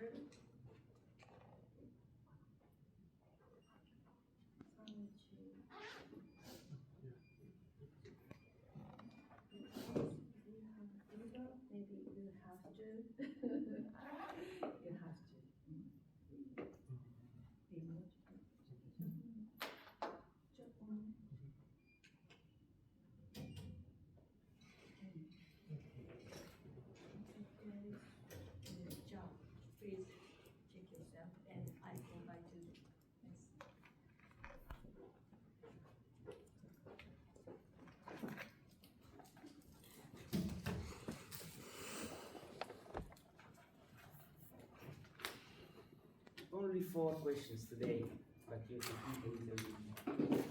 answer. Maybe you have to. You have to. Job. Please check yourself, and I provide you. Only 4 questions today, but you can think a little bit more.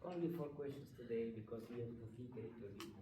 Only 4 questions today because we have to think a little bit more.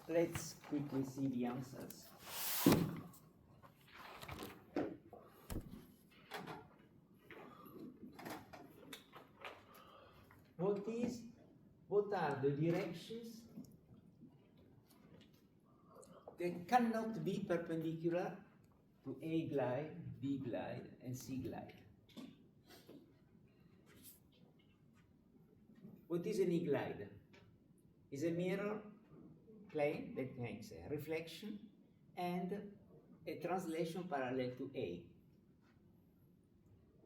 let's quickly see the answers. What are the directions that cannot be perpendicular to A glide, B glide, and C glide? What is an E glide? It's a mirror plane that makes a reflection and a translation parallel to A.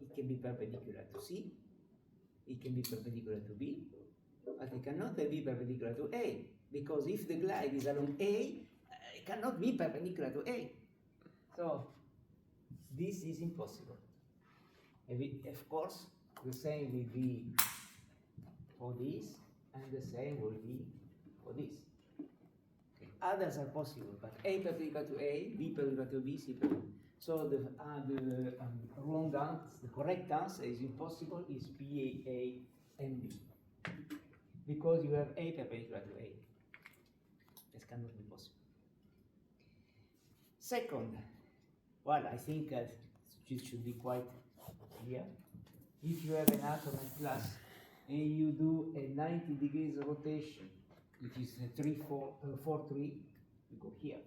It can be perpendicular to C, it can be perpendicular to B, but it cannot be perpendicular to A, because if the glide is along A, it cannot be perpendicular to A. So this is impossible. Of course, the same will be for this, and the same will be for this. Okay. Others are possible, but A perpendicular to A, B perpendicular to B, C perpendicular. So the wrong answer, the correct answer is impossible, is B, A, and B. Because you have A perpendicular to A. This cannot be possible. Second, well, I think it should be quite clear. If you have an atom at plus and you do a 90 degrees rotation, which is 4, 3, you go here.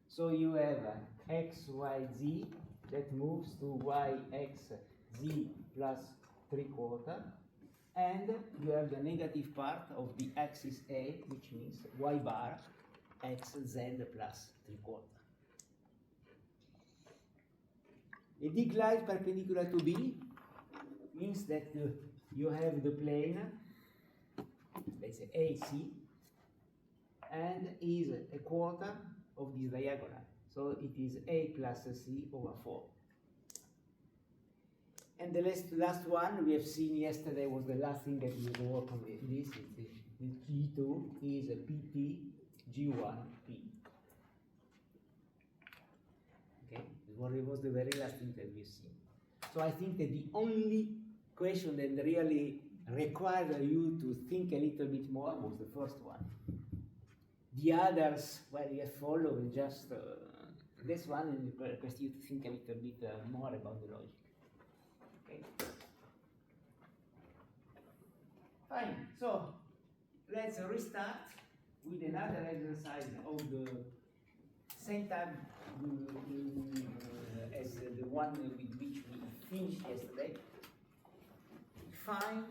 So you have x, y, z that moves to y, x, z plus 3/4, and you have the negative part of the axis A, which means y bar x, z plus 3/4. A D glide perpendicular to B means that you have the plane, let's say AC, and is a quarter of this diagonal. So it is A plus C over 4. And the last one we have seen yesterday was the last thing that we will work on with this. The G2 is a PT G1P. Okay, it was the very last thing that we've seen. So I think that the only question that really required you to think a little bit more was the first one. The others, well, you have followed just this one, and request you to think a little bit more about the logic. Okay. Fine. So let's restart with another exercise of the same type as the one with which we finished yesterday. Find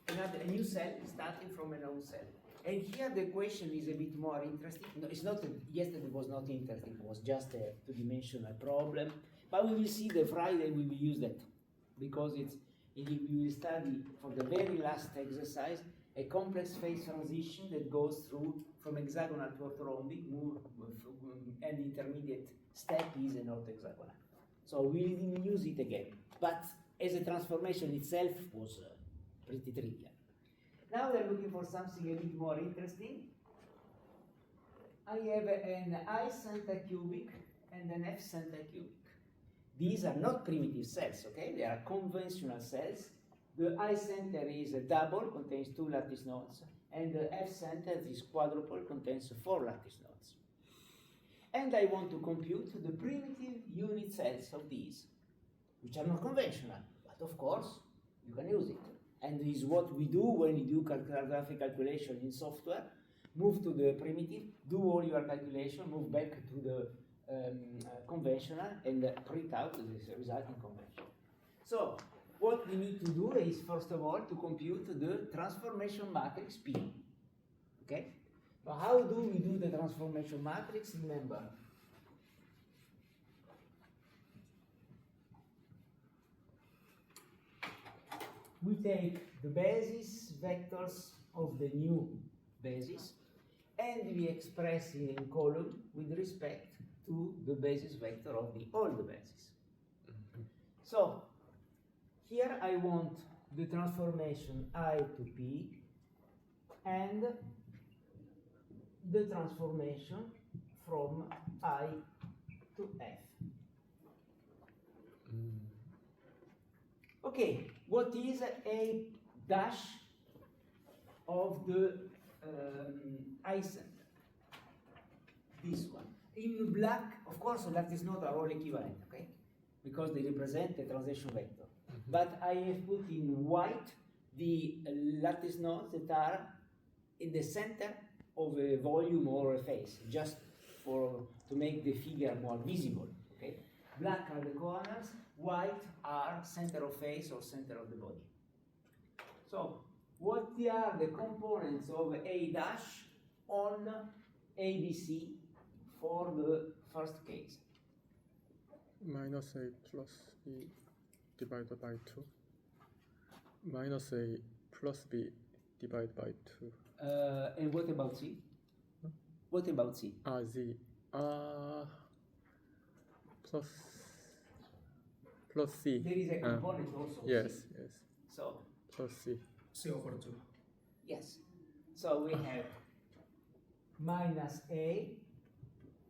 a new cell starting from an old cell. And here the question is a bit more interesting. No, it's not. Yesterday was not interesting. It was just a two-dimensional problem. But we will see the Friday. We will use that because we will study for the very last exercise a complex phase transition that goes through from hexagonal to orthorhombic, and the intermediate step is an orthohexagonal. So we will use it again. But as a transformation itself was pretty trivial. Now we're looking for something a bit more interesting. I have an I centicubic and an F centicubic. These are not primitive cells, okay? They are conventional cells. The I center is a double, contains 2 lattice nodes, and the F center is quadruple, contains 4 lattice nodes. And I want to compute the primitive unit cells of these, which are not conventional, but of course, you can use it. And this is what we do when you do graphic calculation in software. Move to the primitive, do all your calculation, move back to the conventional, and print out the resulting convention. So, what we need to do is, first of all, to compute the transformation matrix P. Okay? So how do we do the transformation matrix? Remember, we take the basis vectors of the new basis and we express it in column with respect to the basis vector of the old basis. So here I want the transformation I to P and the transformation from I to F. Okay, what is a dash of the I center. This one. In black, of course, lattice nodes are all equivalent, okay? Because they represent the translation vector. But I have put in white the lattice nodes that are in the center of a volume or a face, just to make the figure more visible, okay? Black are the corners, white are center of face or center of the body. So, what are the components of A dash on ABC for the first case? Minus A plus B divided by 2. Minus A plus B divided by 2. And what about C? What about C? Z plus C. There is a component also. Yes, C. yes. So, Plus C. C over 2. yes. So we have minus A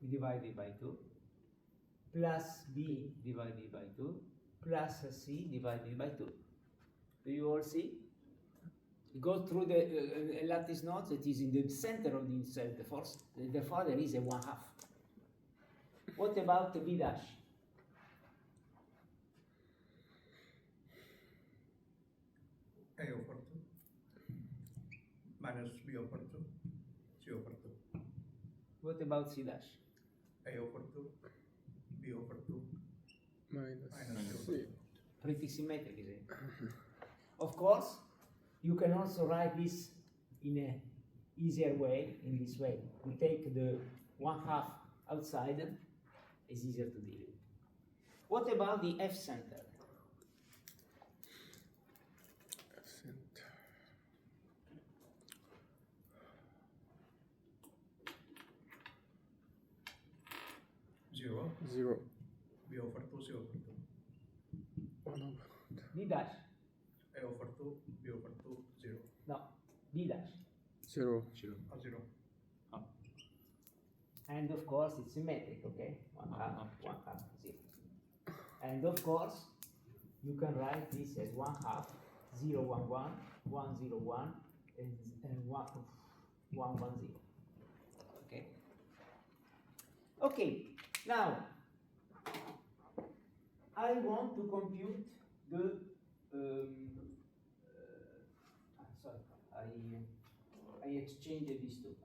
divided by 2 plus B divided by 2 plus C divided by 2. Do you all see? Go through the lattice nodes that is in the center of the insert, therefore there is a 1/2. What about the B dash? A over 2 minus B over 2, C over 2. What about C dash? A over 2, B over 2, Minus Minus C. Pretty symmetric, isn't it? Of course, you can also write this in a easier way, in this way. We take the 1/2 outside, it's easier to deal with. What about the F center? Center. 0, 0. B over 2, C over 2. 1 over B dash? A over 2, B over 2, 0. No, B dash. 0. 0. 0. And of course, it's symmetric, okay? 1/2, 1/2, 0. And of course, you can write this as 1/2, 0, 1, 1, 1, 0, 1, and 1, 1, 1, 0. Okay? Okay, now, I want to compute the, sorry, I exchanged these two.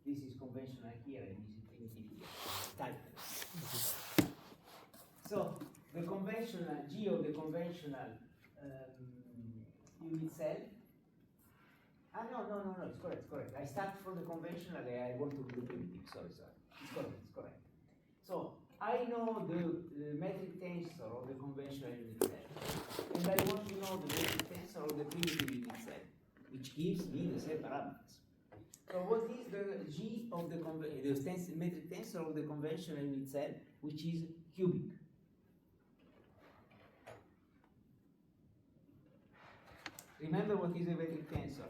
This is conventional here and this is primitive here. Type. So the conventional G of the conventional unit cell. No, it's correct. I start from the conventional and I want to do the primitive. Sorry. It's correct. So I know the metric tensor of the conventional unit cell, and I want to know the metric tensor of the primitive unit cell, which gives me the same parameters. So what is the G of the metric tensor of the conventional unit cell, which is cubic? Remember what is a metric tensor?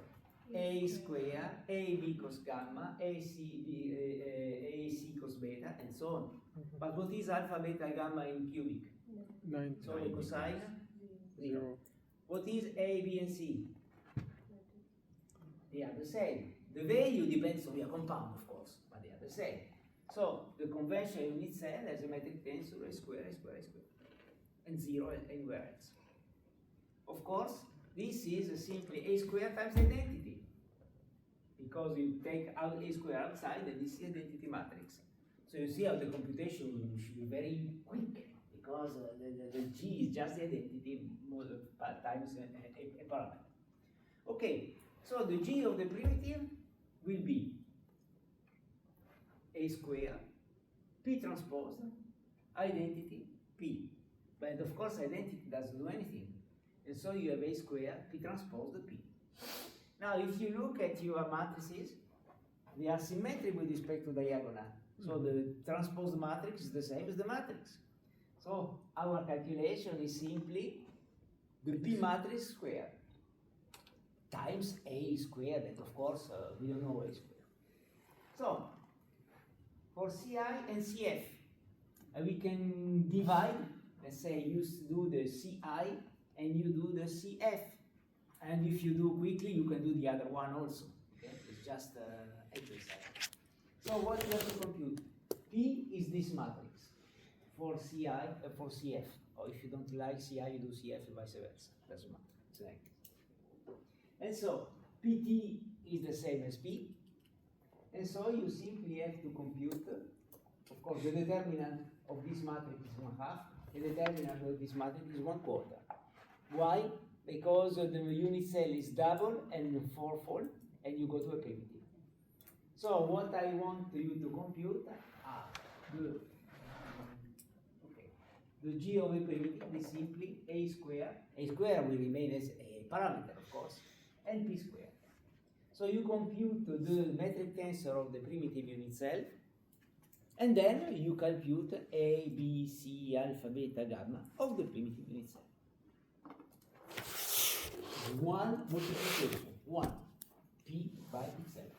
A square, AB cos gamma, AC cos beta, and so on. But what is alpha, beta, gamma in cubic? 9. So a cosine? 0. What is A, B, and C? They are the same. The value depends on your compound, of course, but they are the same. So the conventional unit cell has a metric tensor a square, and 0 anywhere else. Of course, this is simply A square times identity, because you take out A square outside, and this is identity matrix. So you see how the computation should be very quick, because the G is just the identity times a parameter. Okay, so the G of the primitive will be A square, P transpose, identity, P. But of course, identity doesn't do anything. And so you have A square, P transpose the P. Now, if you look at your matrices, they are symmetric with respect to diagonal. So the transpose matrix is the same as the matrix. So our calculation is simply the P matrix square times A squared, and of course we don't know A squared. So for Ci and Cf, we can divide. Let's say you do the Ci and you do the Cf, and if you do quickly, you can do the other one also. Okay? just exercise. So what you have to compute? P is this matrix for CI for CF. Or if you don't like CI, you do CF and vice versa. Doesn't matter. It's like this. And so PT is the same as P. And so you simply have to compute, of course, the determinant of this matrix is 1/2, the determinant of this matrix is 1/4. Why? Because the unit cell is double and fourfold, and you go to a primitive. So what I want you to compute are the G of a primitive is simply A square. A square will remain as a parameter, of course, and P square. So you compute the metric tensor of the primitive unit cell, and then you compute A, B, C, alpha, beta, gamma of the primitive unit cell. One multiplication, 1, P by itself.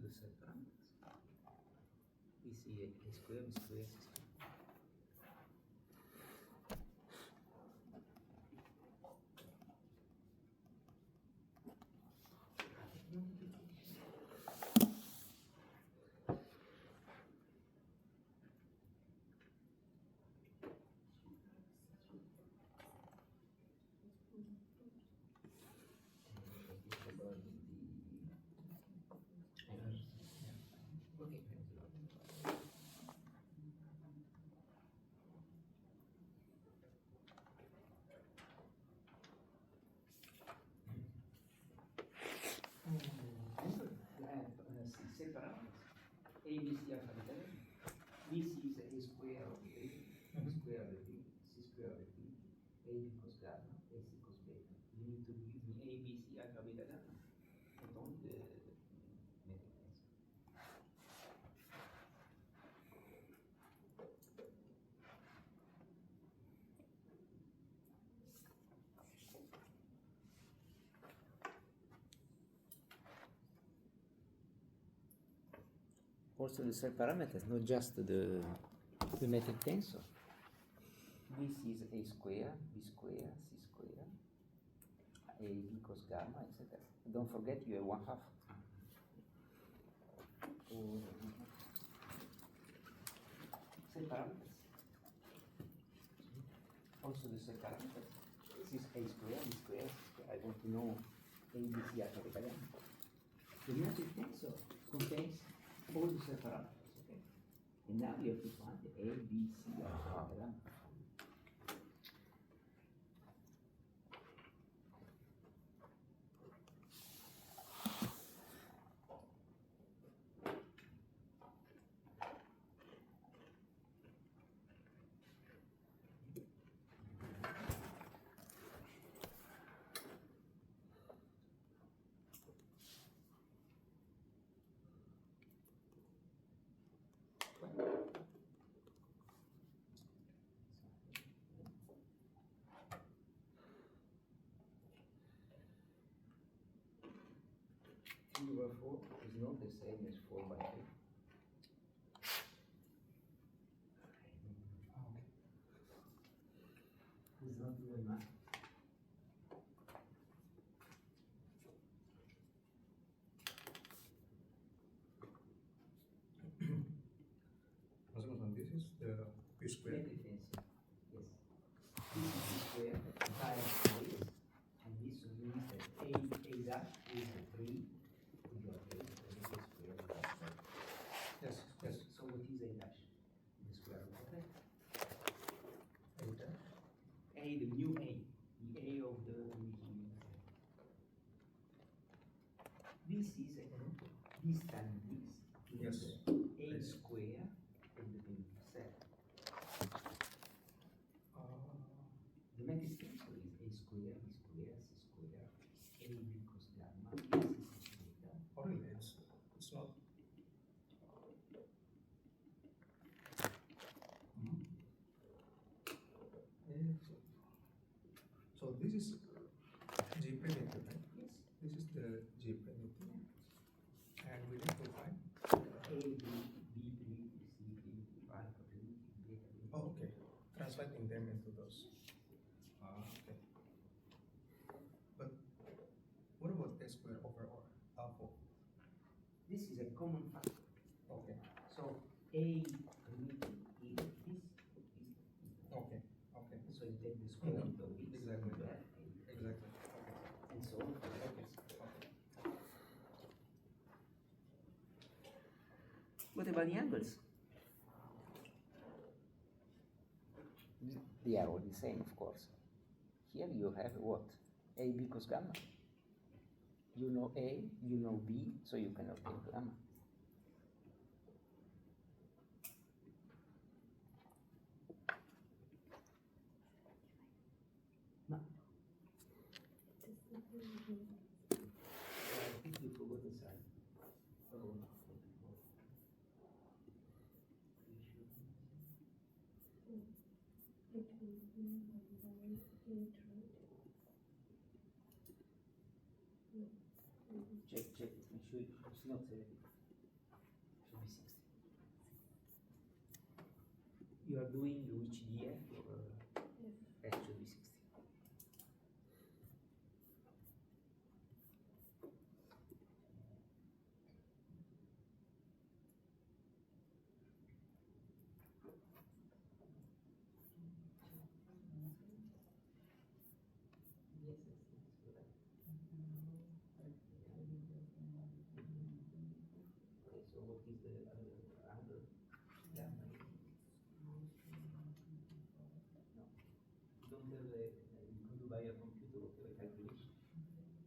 the set parameters. We see a square, b square, c square. Okay. Remember, you have set parameters. A, B, C are capital. B, C is a square of A, Mhm. square of B, C square of B, A B cos gamma, A C cos beta. You need to give me A, B, C are capital gamma. And don't make it answer. Also the set parameters, not just the metric tensor. This is a square, b square, c square, a b cos gamma, etc. Don't forget you have 1/2. Set parameters. Also the set parameters. This is a square, b square, c square. I want to know a, b, c are capital M. The metric tensor contains all the set parameters, okay? And now you have to find the A, B, C are capital M. Three over 4 is not the same as 4 by 3. It's not even math. Masamusan, this is the B square. Metric tensor. Yes. This is b square times this, and this means that a dash is the 3 to your a, and this is square dash. Yes, yes. So what is a dash? The square root of a. A dash. A, the new A. The A of the this is a this times this. Yes. A square and the set. The metric tensor is a square, b square, c square, a b cos gamma, b c cos beta. Really, it's not. So this is G primitive, right? Yes. This is the G primitive. And we need to find. A, b, b primitive, c primitive, alpha primitive, beta primitive. Oh, okay. Translating them into those. Okay. But what about a square over r? Alpha. This is a common factor. Okay. So A primitive is this. Okay. Okay. So you take the square root of this. Exactly. you have A, Exactly. Okay. and so on. Okay. What about the angles? They are all the same, of course. Here you have what? A b cos gamma. You know A, you know B, so you can obtain gamma. No. I think you forgot the sign. Oh, no. Check, make sure it's not You are doing which df over f should be 60. Yes, yes, yes, correct. Okay, so what is the angle? Gamma is. No. Don't have a, you could do by your computer whatever calculation.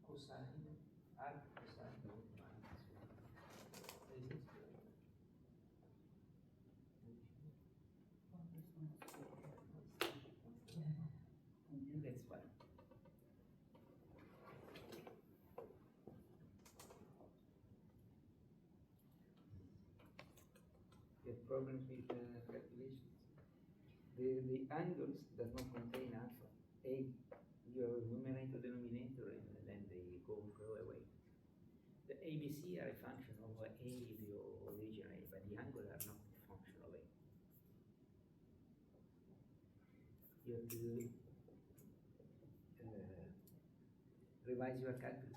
Cosine, arc cosine of minus 1. Is it? That's fine. You have problems with calculations. The angles does not contain alpha. A, your numerator, denominator, and then they go away. The ABC are a function of A, the original A, but the angle are not a function of A. You have to revise your calculus.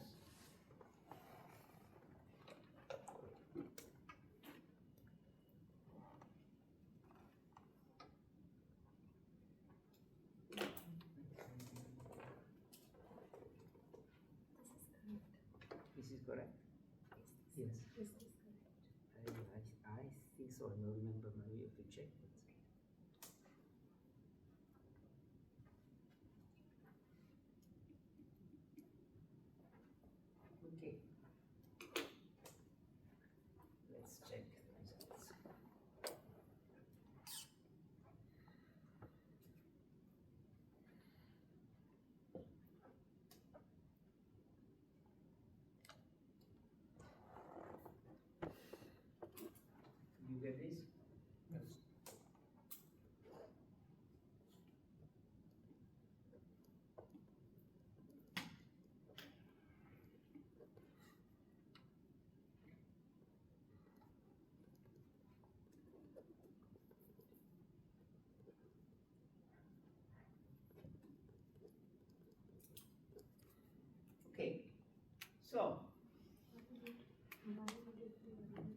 This is correct? Yes. I think so. I don't remember. Maybe you have to check. Okay. Let's check the results. You get this? Yes. Okay. So,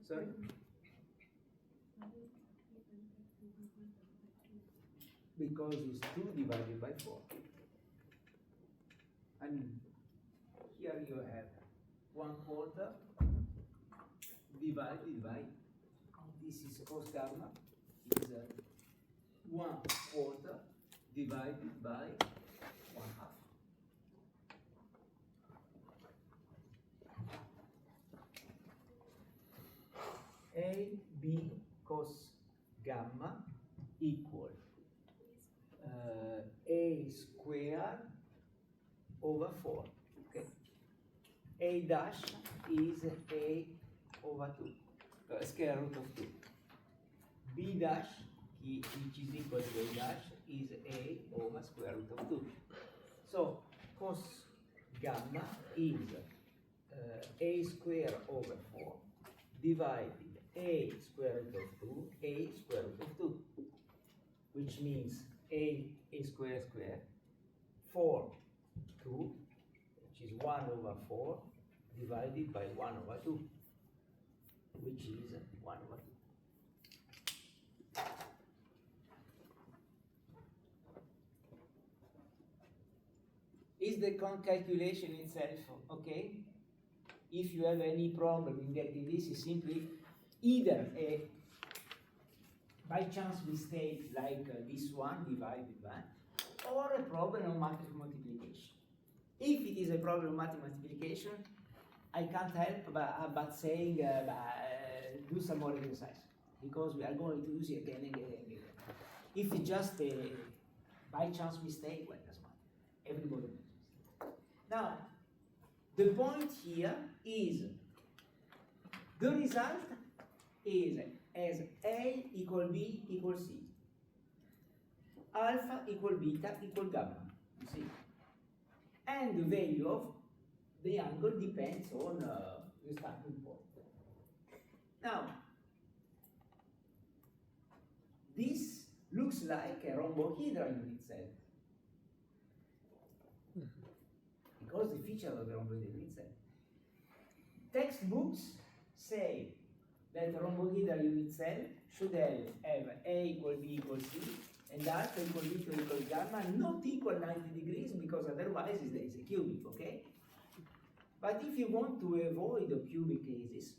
Sorry? Because it's 2 divided by 4. I mean, here you have 1/4 divided by, this is cos gamma is 1/4 divided by 1/2. A B cos gamma equal A square over 4. Okay. A dash is A over 2, square root of 2. B dash, which is equal to A dash, is A over square root of 2. So cos gamma is A square over 4 divided A square root of 2, A square root of 2, which means A square square, 4, 2, which is 1 over 4 divided by 1 over 2, which is 1 over 2. Is the calculation itself okay? If you have any problem in getting this, is simply either a by chance mistake like this one divided by, or a problem of matrix multiplication. If it is a problem of matrix multiplication, I can't help but saying do some more exercise, because we are going to use it again and again and again. If it's just a by chance mistake, well, doesn't matter. Everybody makes mistakes. Now, the point here is the result is as A equal B equal C, alpha equal beta equal gamma, you see? And the value of the angle depends on the starting point. Now, this looks looks like a rhombohedral unit cell. Because the feature of the rhombohedral unit cell. Textbooks say that a rhombohedral unit cell should have A equal B equal C and alpha equal beta equal gamma not equal 90 degrees because otherwise it's a cubic, okay? But if you want to avoid the cubic cases,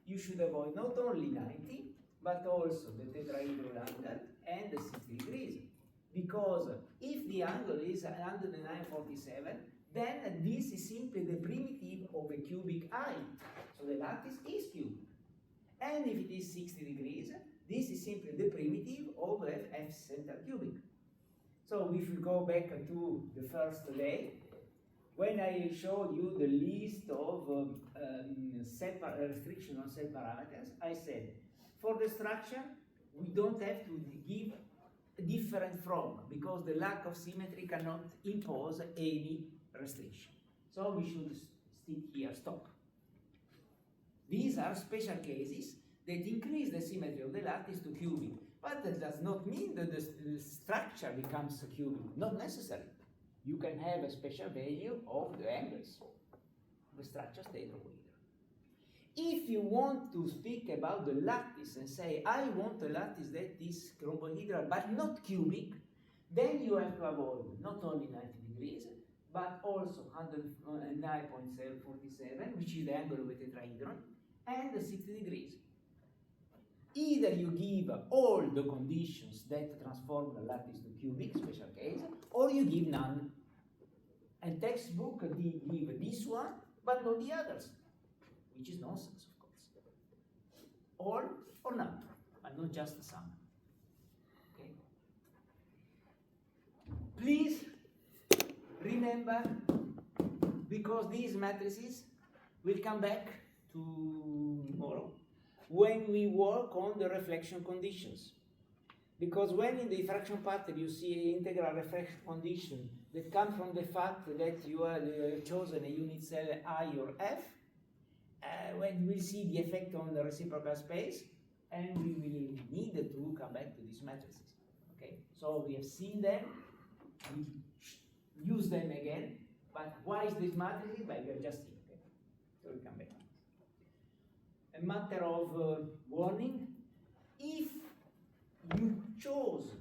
you should avoid not only 90, but also the tetrahedral angle and the 60 degrees. Because if the angle is 109.47, then this is simply the primitive of a cubic eye. So the lattice is cubic. And if it is 60 degrees, this is simply the primitive of F center cubic. So if we go back to the first day, when I showed you the list of restriction on cell parameters, I said, for the structure, we don't have to give different from, because the lack of symmetry cannot impose any restriction. So we should stick here, stop. These are special cases that increase the symmetry of the lattice to cubic, but that does not mean that the structure becomes cubic, not necessary. You can have a special value of the angles. The structure stays rhombohedral. If you want to speak about the lattice and say, I want a lattice that is rhombohedral but not cubic, then you have to avoid not only 90 degrees, but also 109.47, which is the angle of a tetrahedron, and 60 degrees. Either you give all the conditions that transform the lattice to cubic, special case, or you give none. And textbook give this one, but not the others, which is nonsense, of course. All or none, but not just some. Okay. Please remember, because these matrices will come back tomorrow when we work on the reflection conditions. Because when in the diffraction pattern you see an integral reflection condition that comes from the fact that you have chosen a unit cell I or F, when we see the effect on the reciprocal space, and we will need to come back to these matrices. Okay, so we have seen them, we use them again, but why is this matrix? But we have just seen. Okay, so we come back. A matter of warning: if you chose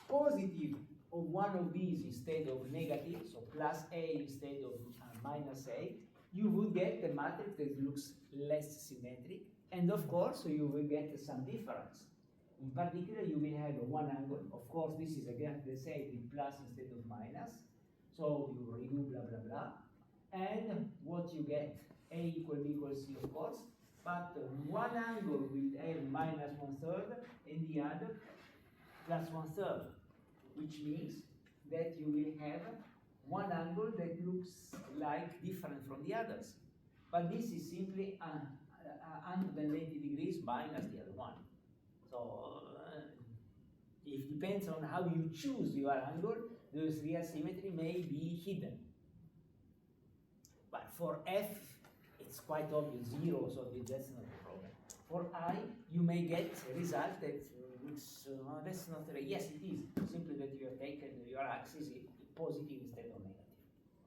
positive of one of these instead of negative, so plus A instead of minus A, you would get a matrix that looks less symmetric, and of course you will get some difference. In particular, you will have one angle. Of course, this is again the same with plus instead of minus, so you redo blah blah blah, and what you get, A equal B equals C, of course, but one angle will have minus 1/3 and the other plus 1/3, which means that you will have one angle that looks like different from the others. But this is simply 180 degrees minus the other one. So it depends on how you choose your angle, the real symmetry may be hidden. But for F, it's quite obvious, 0, so that's not a problem. For I, you may get a result that looks, that's not, yes it is, simply that you have taken your axis positive instead of negative.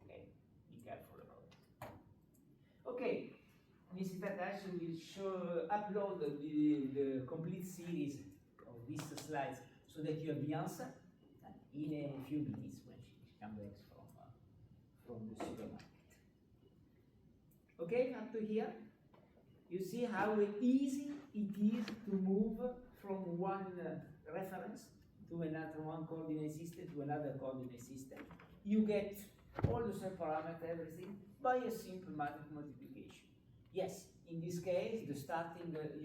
Okay, be careful about it. Okay, Mrs. Takahashi will upload the complete series of these slides so that you have the answer in a few minutes when she comes back from the supermarket. Okay, up to here, you see how easy it is to move from one reference to another, one coordinate system to another coordinate system. You get all the cell parameters, everything, by a simple matrix multiplication. Yes, in this case, the starting metric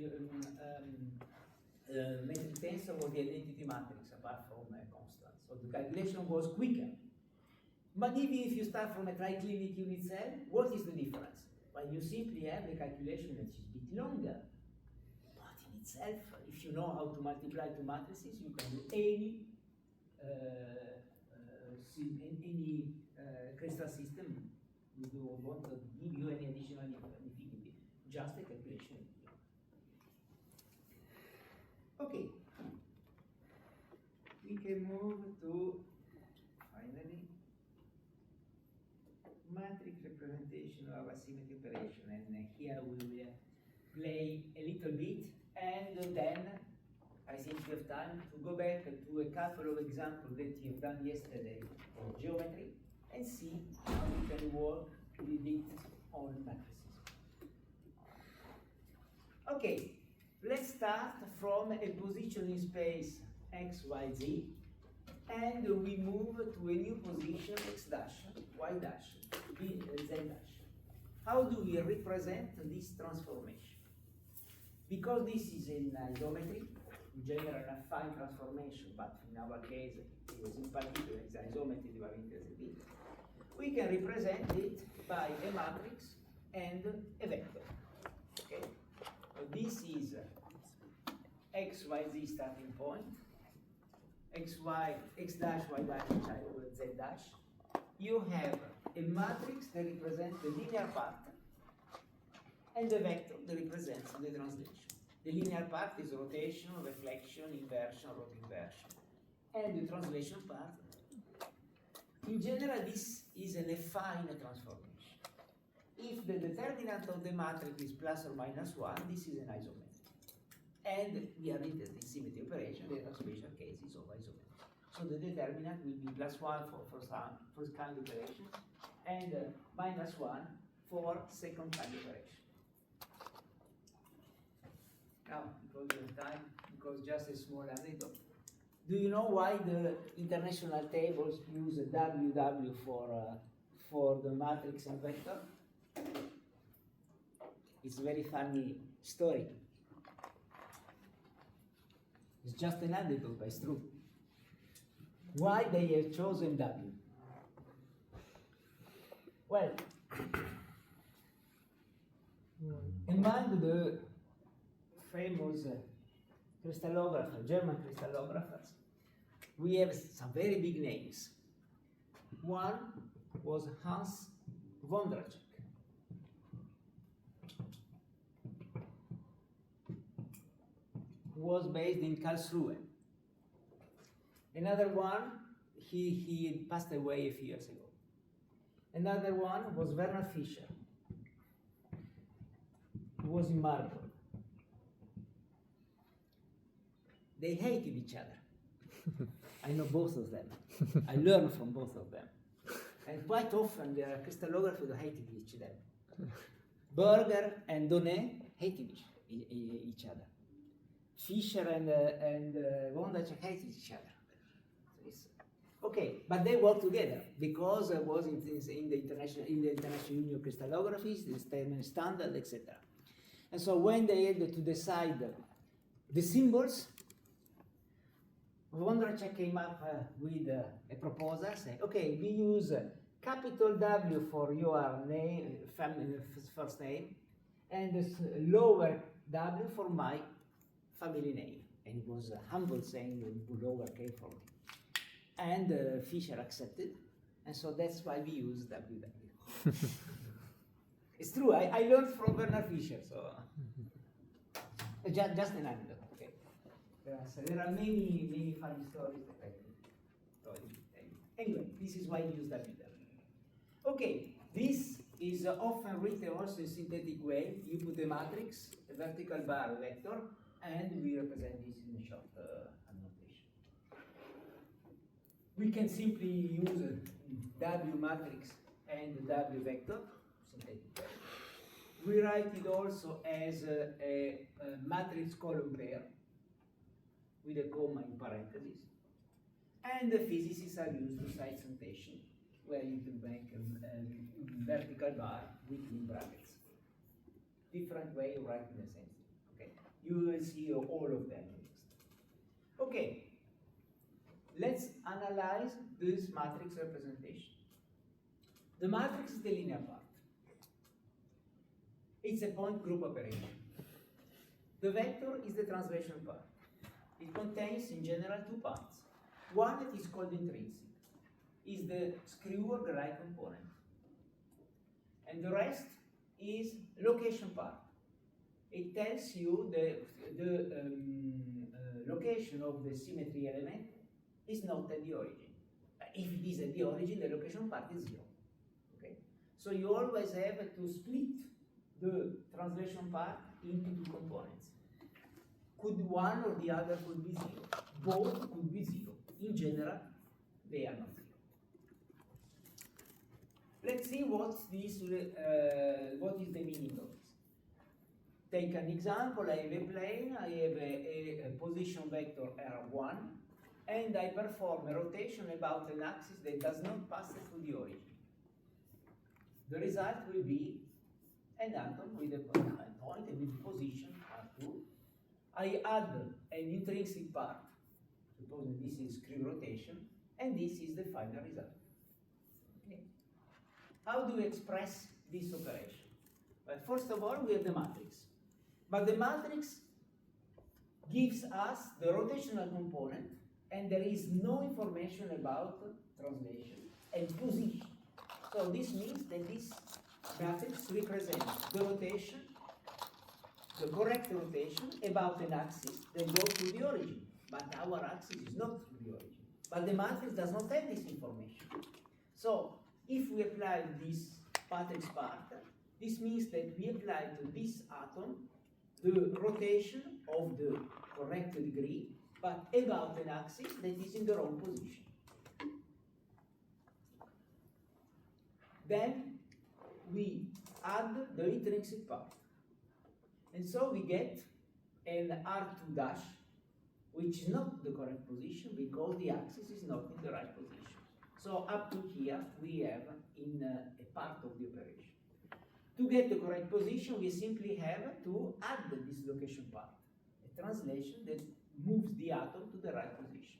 tensor was the identity matrix apart from a constant. So the calculation was quicker. But even if you start from a triclinic unit cell, what is the difference? Well, you simply have a calculation that is a bit longer. But in itself, if you know how to multiply two matrices, you can do any crystal system. You won't give you any additional difficulty, just a calculation. Okay. can move to, finally, matrix representation of asymmetry operation. And here we will play a little bit, and then I think we have time to go back to a couple of examples that you've done yesterday in geometry and see how we can work with it on matrices. Okay, let's start from a positioning space x, y, z, and we move to a new position x dash, y dash, b, z dash. How do we represent this transformation? Because this is in isometry, in general a fine transformation, but in our case it was in particular it's isometry we are interested in, we can represent it by a matrix and a vector. Okay? So this is x, y, z starting point, x, y, x dash, y dash, z dash. You have a matrix that represents the linear part and a vector that represents the translation. The linear part is rotation, reflection, inversion, rotinversion. And the translation part, in general, this is an affine transformation. If the determinant of the matrix is plus or minus 1, this is an isometry. And we are interested in symmetry operation, the special case is of isometry. So the determinant will be plus 1 for first kind operation, and minus 1 for second kind operation. Now, because of time, because just a small anecdote. Do you know why the international tables use WW for the matrix and vector? It's a very funny story. It's just an anecdote, but it's true. Why they have chosen W? Well, among the famous crystallographers, German crystallographers, we have some very big names. One was Hans Wondracek. Who was based in Karlsruhe. Another one, he passed away a few years ago. Another one was Werner Fischer, who was in Marburg. They hated each other. I know both of them. I learned from both of them. And quite often the crystallographers hated each other. Berger and Donnet hated each other. Fischer and Wondracek hated each other. Okay, but they work together because it was in the International Union of Crystallography, the standard, etc. And so when they had to decide the symbols, Wondracek came up with a proposal saying, okay, we use capital W for your name, first name, and lower W for my family name. And it was humble saying lower K for me. And Fischer accepted, and so that's why we use WW. It's true, I learned from Werner Fischer, so just an anecdote. Okay. There are many funny stories that I can tell you. Anyway, this is why we use WW. Okay, this is often written also in synthetic way. You put a matrix, a vertical bar, a vector, and we represent this in a short annotation. We can simply use W matrix and W vector, synthetic way. We write it also as a matrix column pair with a comma in parentheses. And the physicists are used to cite notation, where you can make a vertical bar within brackets. Different way of writing the same thing. Okay, you will see all of them next. Okay, let's analyze this matrix representation. The matrix is the linear part. It's a point group operation. The vector is the translation part. It contains, in general, two parts. One that is called intrinsic, is the screw or Gray component. And the rest is location part. It tells you the location of the symmetry element is not at the origin. If it is at the origin, the location part is 0. Okay? So you always have to split the translation part into two components. Could one or the other could be 0. Both could be 0. In general, they are not 0. Let's see what is the meaning of this. Take an example, I have a plane, I have a position vector R1, and I perform a rotation about an axis that does not pass through the origin. The result will be an atom with a point and with position R2. I add an intrinsic part, suppose this is screw rotation, and this is the final result. Okay. How do we express this operation? Well, first of all, we have the matrix. But the matrix gives us the rotational component, and there is no information about translation and position. So this means that this matrix represents the rotation, the correct rotation about an axis that goes to the origin. But our axis is not to the origin. But the matrix does not have this information. So if we apply this matrix part, this means that we apply to this atom the rotation of the correct degree, but about an axis that is in the wrong position. Then we add the intrinsic part. And so we get an R2 dash, which is not the correct position because the axis is not in the right position. So up to here, we have in a part of the operation. To get the correct position, we simply have to add this location part, a translation that moves the atom to the right position.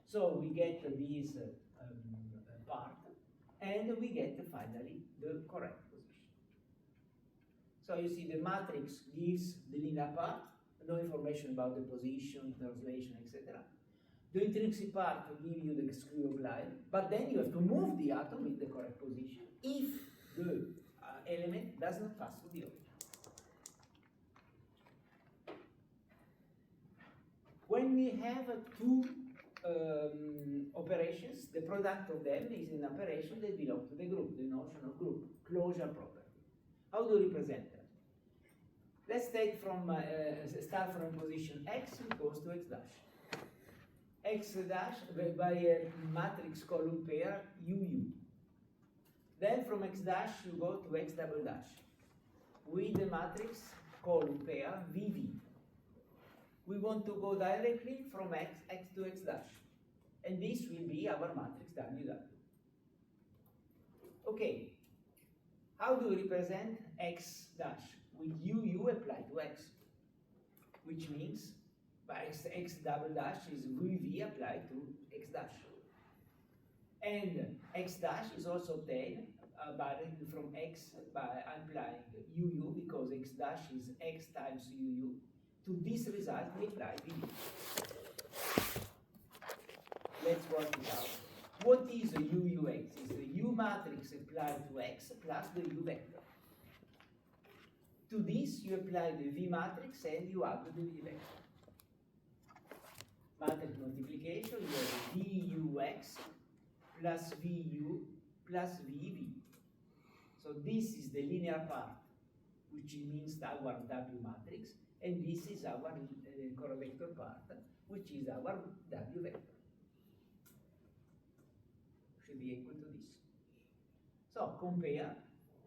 So we get this part, and we get finally the correct position. So you see the matrix gives the linear part, no information about the position, translation, etc. The intrinsic part will give you the screw line, but then you have to move the atom in the correct position if the element does not pass through the origin. When we have two operations, the product of them is an operation that belongs to the group, the notion of group, closure property. How do we represent that? Let's take from start from position x and goes to x dash. X dash by a matrix column pair UU. Then from x dash you go to x double dash with the matrix column pair VV. We want to go directly from x to x dash, and this will be our matrix WW. Okay, how do we represent x dash? With UU applied to x, which means by x double dash is VV applied to x dash. And x dash is also obtained directly from x by applying UU, because x dash is x times UU. To this result we apply VV. Let's work it out. What is a UUX? It's the U matrix applied to x plus the U vector. To this you apply the V matrix and you add the V vector. Matrix multiplication, you have VUX plus VU plus VV. So this is the linear part, which means our W matrix, and this is our correvector part, which is our W vector. Should be equal to this. So compare,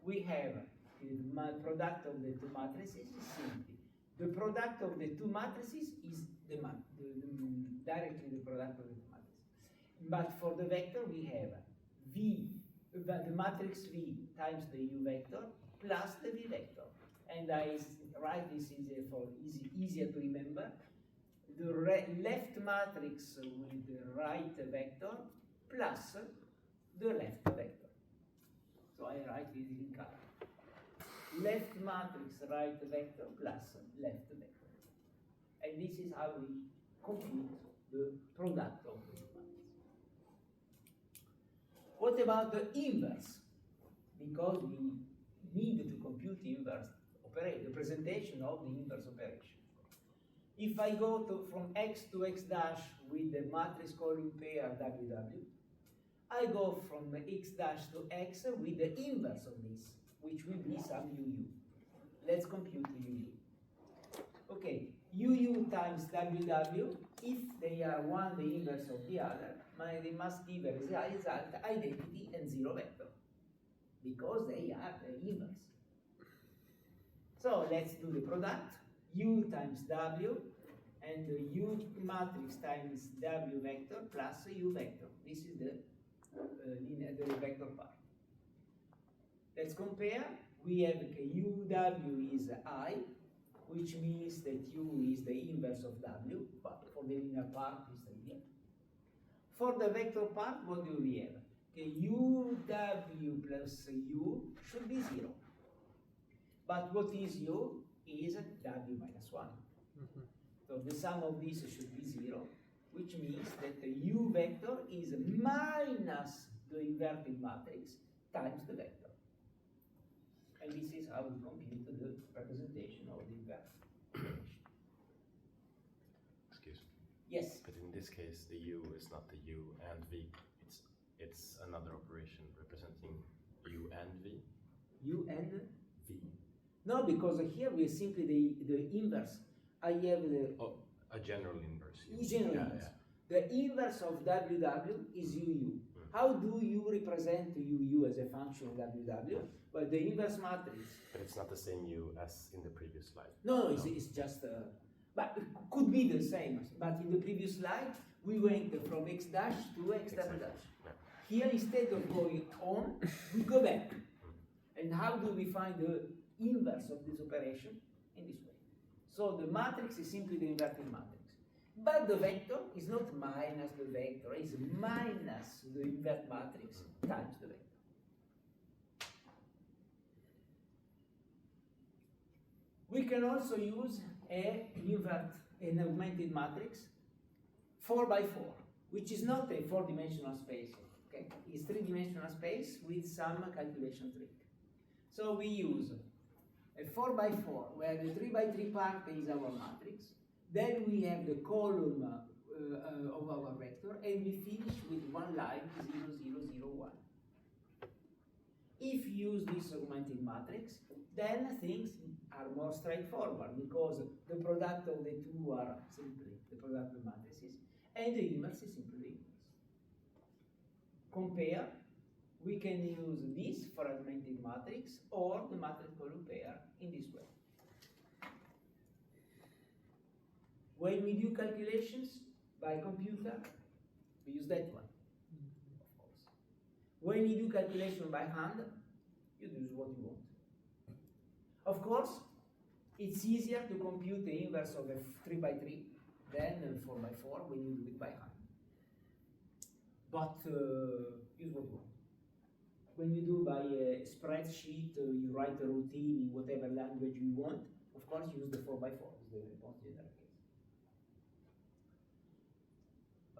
we have the product of the two matrices is simply the product of the two matrices is directly the product of the two matrices. But for the vector we have V, the matrix V times the U vector plus the V vector. And I write this easier to remember. The left matrix with the right vector plus the left vector. So I write this in color. Left matrix, right vector plus left vector. And this is how we compute the product of the matrices. What about the inverse? Because we need to compute the inverse operation, the presentation of the inverse operation. If I go from x to x dash with the matrix column pair WW, I go from x dash to x with the inverse of this, which will be some UU. Let's compute the UU. Okay, UU times WW, if they are one the inverse of the other, they must give a result identity and zero vector, because they are the inverse. So let's do the product. U times W and the U matrix times W vector plus U vector. This is the vector part. Let's compare. We have UW is I, which means that U is the inverse of W, but for the linear part is linear. For the vector part, what do we have? UW plus U should be 0. But what is U? Is W minus 1. So the sum of these should be 0, which means that the U vector is minus the inverted matrix times the vector. And this is how we compute the representation of the inverted. Excuse me. Yes. But in this case, the U is not the U and V. It's another operation representing U and V. U and V. no, because here we are simply the inverse. I have the A general inverse. general inverse. The inverse of WW is UU. How do you represent UU as a function of WW? Well, the inverse matrix. But it's not the same U as in the previous slide. No, it's just, but it could be the same. But in the previous slide, we went from x dash to x double dash. Yeah. Here, instead of going on, we go back. And how do we find the inverse of this operation? In this way. So the matrix is simply the inverted matrix. But the vector is not minus the vector, it's minus the invert matrix times the vector. We can also use an augmented matrix 4 by 4, which is not a 4-dimensional space. Okay? It's 3-dimensional space with some calculation trick. So we use a 4 by 4, where the 3 by 3 part is our matrix. Then we have the column of our vector, and we finish with one line 0, 0, 0, 1. If you use this augmented matrix, then things are more straightforward, because the product of the two are simply the product of matrices, and the inverse is simply the inverse. Compare. We can use this for augmented matrix or the matrix column pair in this way. When we do calculations by computer, we use that one, of course. When you do calculation by hand, you do what you want. Of course, it's easier to compute the inverse of a 3 by 3 than a 4 by 4 when you do it by hand. But use what you want. When you do by a spreadsheet, you write a routine in whatever language you want, of course use the 4 by 4, is the most general case.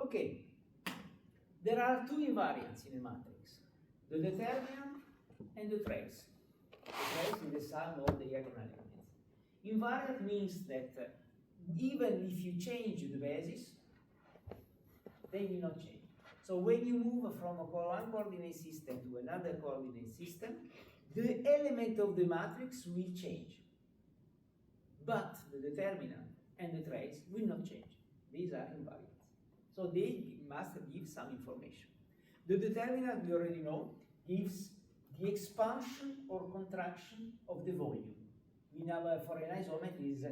Okay, there are two invariants in a matrix, the determinant and the trace. The trace is the sum of the diagonal elements. Invariant means that even if you change the basis, they will not change. So when you move from one coordinate system to another coordinate system, the element of the matrix will change. But the determinant and the trace will not change. These are invariants. So they must give some information. The determinant, we already know, gives the expansion or contraction of the volume. We know for an isometry is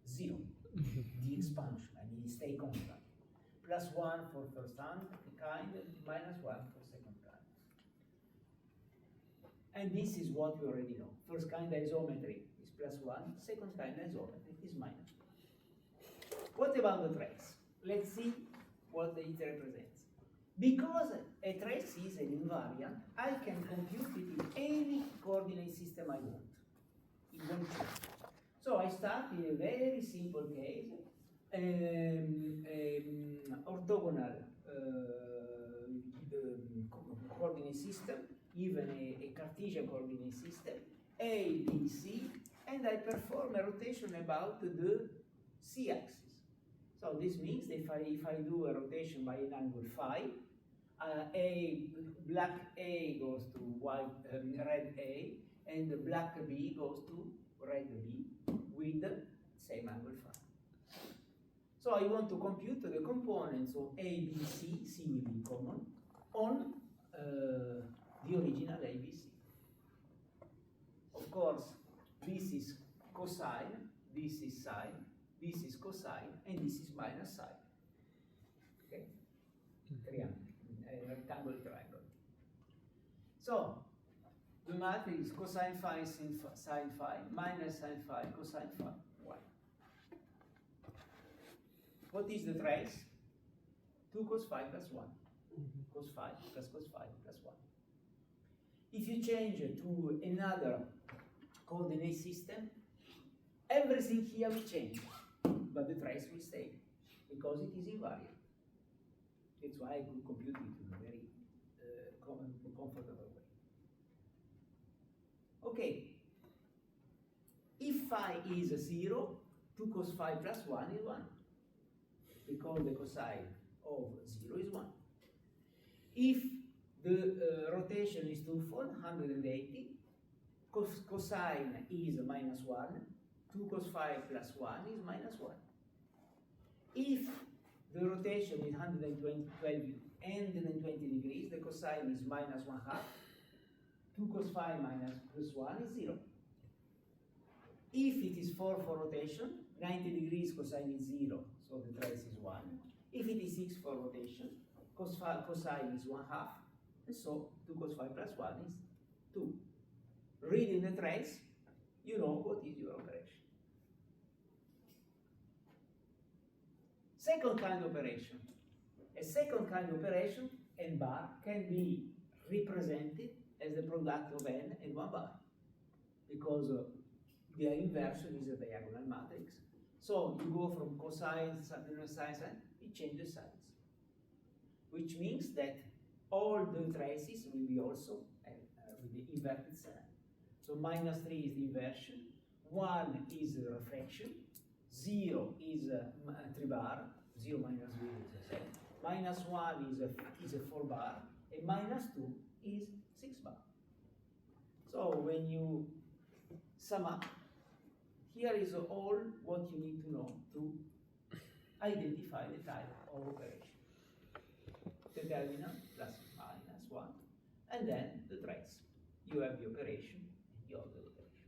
0, the expansion, I mean it stays constant. +1 for first kind, -1 for second kind. And this is what we already know. First kind isometry is +1, second kind isometry is -1. What about the trace? Let's see what it represents. Because a trace is an invariant, I can compute it in any coordinate system I want. It won't change. So I start in a very simple case, orthogonal coordinate system, even a Cartesian coordinate system, A, B, C, and I perform a rotation about the c-axis. So this means if I do a rotation by an angle phi, black A goes to red A, and the black B goes to red B with the same angle phi. So I want to compute the components of A, B, C, C will be common, on the original ABC. Of course, this is cosine, this is sine, this is cosine, and this is minus sine. Okay? Triangle, a rectangle triangle. So, the matrix is cosine phi, sine phi, minus sine phi, cosine phi, 1. What is the trace? 2 cos phi plus 1. Cos phi plus cos phi plus 1. If you change it to another coordinate system, everything here will change, but the trace will stay, because it is invariant. That's why I could compute it in a very comfortable way. Okay. If phi is 0, 2 cos phi plus 1 is 1, because the cosine of 0 is 1. If the rotation is twofold, 180, cosine is minus 1, 2 cos phi plus 1 is minus 1. If the rotation is 120 degrees, the cosine is minus 1/2, 2 cos phi minus plus 1 is 0. If it is 4 for rotation, 90 degrees cosine is 0, so the trace is 1. If it is 6 for rotation, cosine is 1/2, and so 2 cos phi plus 1 is 2. Reading the trace, you know what is your operation. Second kind of operation. A second kind of operation, n bar, can be represented as the product of n and 1 bar, because their inversion is a diagonal matrix. So you go from cosine, sine, you change the signs, which means that all the traces will be also with the inverted sign. So minus 3 is the inversion, 1 is the reflection, 0 is a 3 bar, 0 minus 0 is the same, minus 1 is a 4 bar, and minus 2 is 6 bar. So when you sum up, here is all what you need to know to identify the type of operation. Determinant plus minus 1, and then the trace. You have the operation, you have the operation.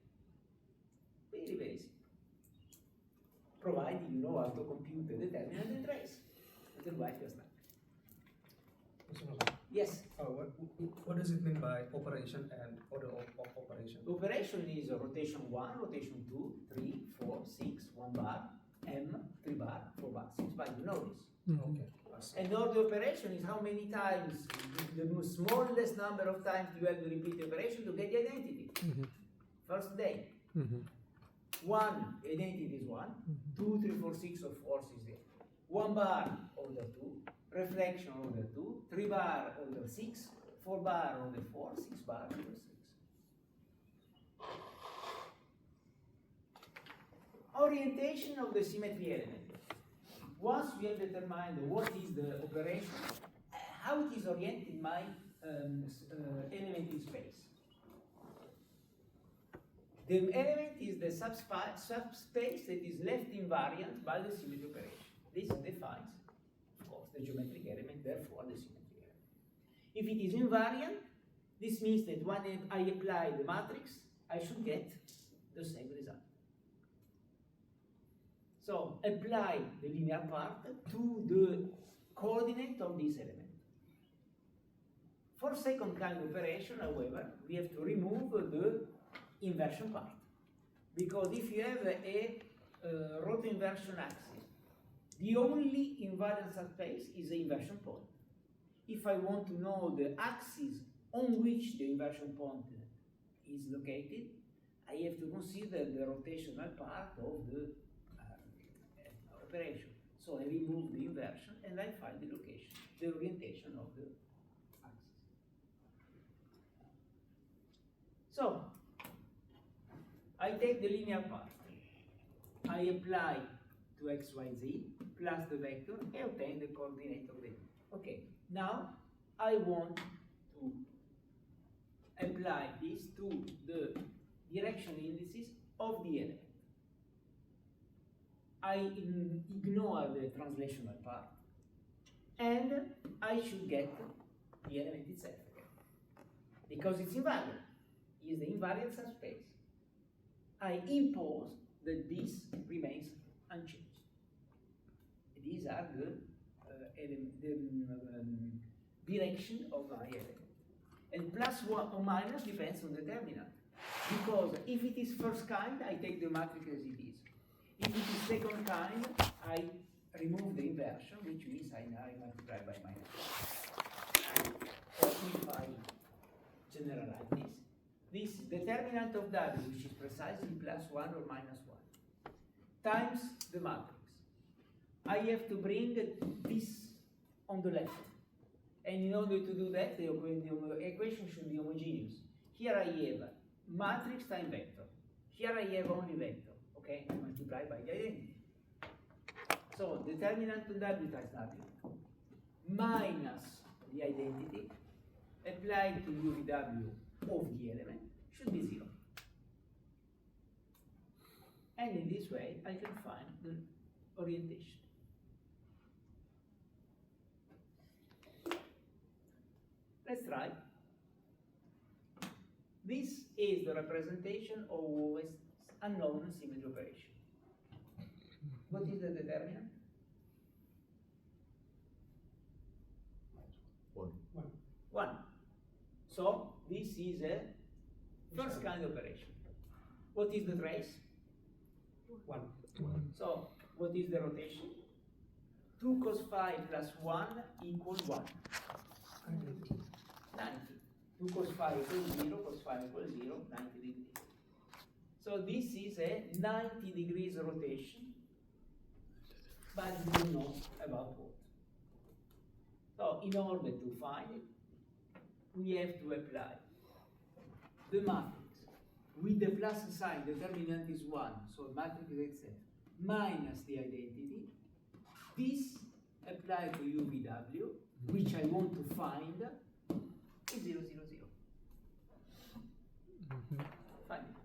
Very, very simple. Provided you know how to compute the determinant and trace. Otherwise, you're stuck. Mr. Rosa, Yes. what does it mean by operation and order of operation? Operation is rotation 1, rotation 2, 3, 4, 6, 1 bar, m, 3 bar, 4 bar, 6 bar. You know this. Okay. I see. And order operation is how many times, the smallest number of times you have to repeat the operation to get the identity. First day. 1, identity is 1, 2, 3, 4, 6, of course, is there. 1 bar, order 2, reflection, order 2, 3 bar, order 6, 4 bar, order 4, 6 bar, order 6. Orientation of the symmetry element. Once we have determined what is the operation, how it is oriented in my element in space. The element is the subspace that is left invariant by the symmetry operation. This defines, of course, the geometric element, therefore the symmetry element. If it is invariant, this means that when I apply the matrix, I should get the same result. So apply the linear part to the coordinate of this element. For second kind of operation, however, we have to remove the inversion part. Because if you have a rotoinversion axis, the only invariant subspace is the inversion point. If I want to know the axis on which the inversion point is located, I have to consider the rotational part of the operation. So I remove the inversion and I find the location, the orientation of the axis. So I take the linear part. I apply to x, y, z plus the vector and obtain the coordinate of the unit. Okay, now I want to apply this to the direction indices of the element. I ignore the translational part, and I should get the element itself again. Because it's invariant. It's the invariant subspace. I impose that this remains unchanged. These are the direction of my element. And plus or minus depends on the determinant. Because if it is first kind, I take the matrix as it is. If it is second kind, I remove the inversion, which means I multiply by minus 1. Or if I generalize this determinant of W, which is precisely plus 1 or minus 1, times the matrix. I have to bring this on the left. And in order to do that, the equation should be homogeneous. Here I have matrix times vector. Here I have only vector. Okay, multiplied by the identity. So determinant of W times W minus the identity applied to UVW of the element should be 0. And in this way, I can find the orientation. Let's try. This is the representation of always unknown symmetry operation. What is the determinant? 1. 1. So this is a first kind operation. What is the trace? 1. So what is the rotation? 2 cos phi plus 1 equals 1. 90. 2 cos phi equals 0, cos phi equals 0, 90 degrees. So this is a 90 degrees rotation, but we don't know about what. So in order to find it, we have to apply the matrix with the plus sign, determinant is 1, so matrix is itself, minus the identity. This applied to UVW, which I want to find, is 0, 0, 0. Find it.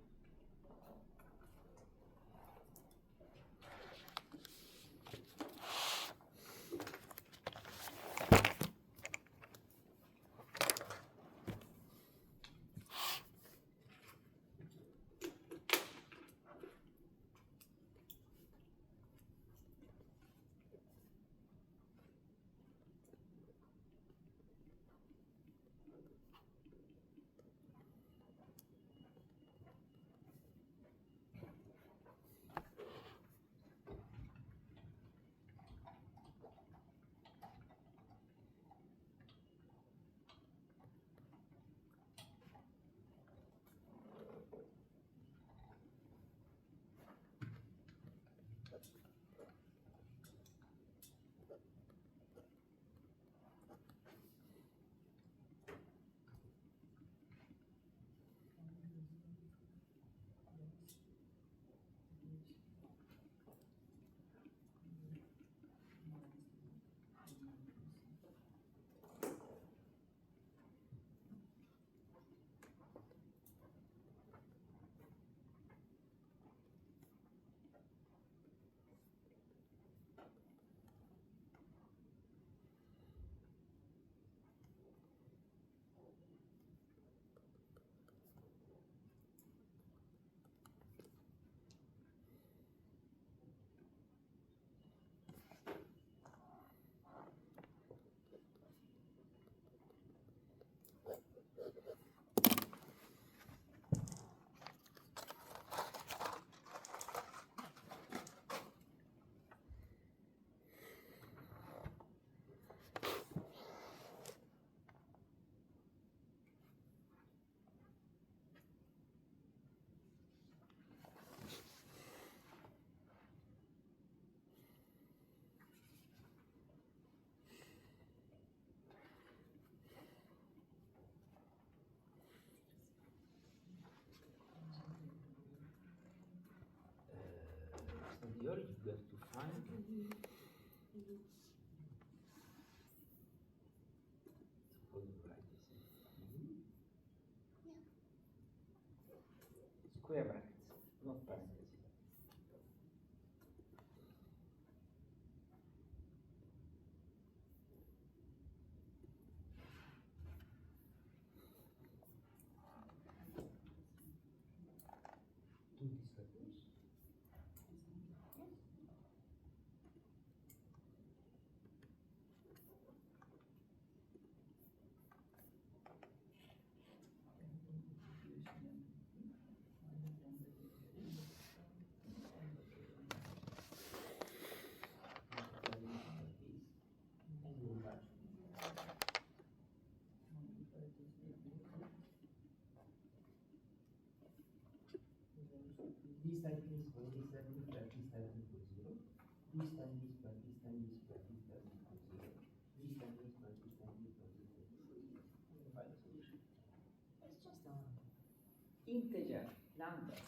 Square brackets, not parentheses. Do this like this. This time this equal this time this plus this time equal 0. This time this plus this time this plus this time equal 0. This time this plus this time this plus this time equal 0. We find a solution. It's just integer numbers.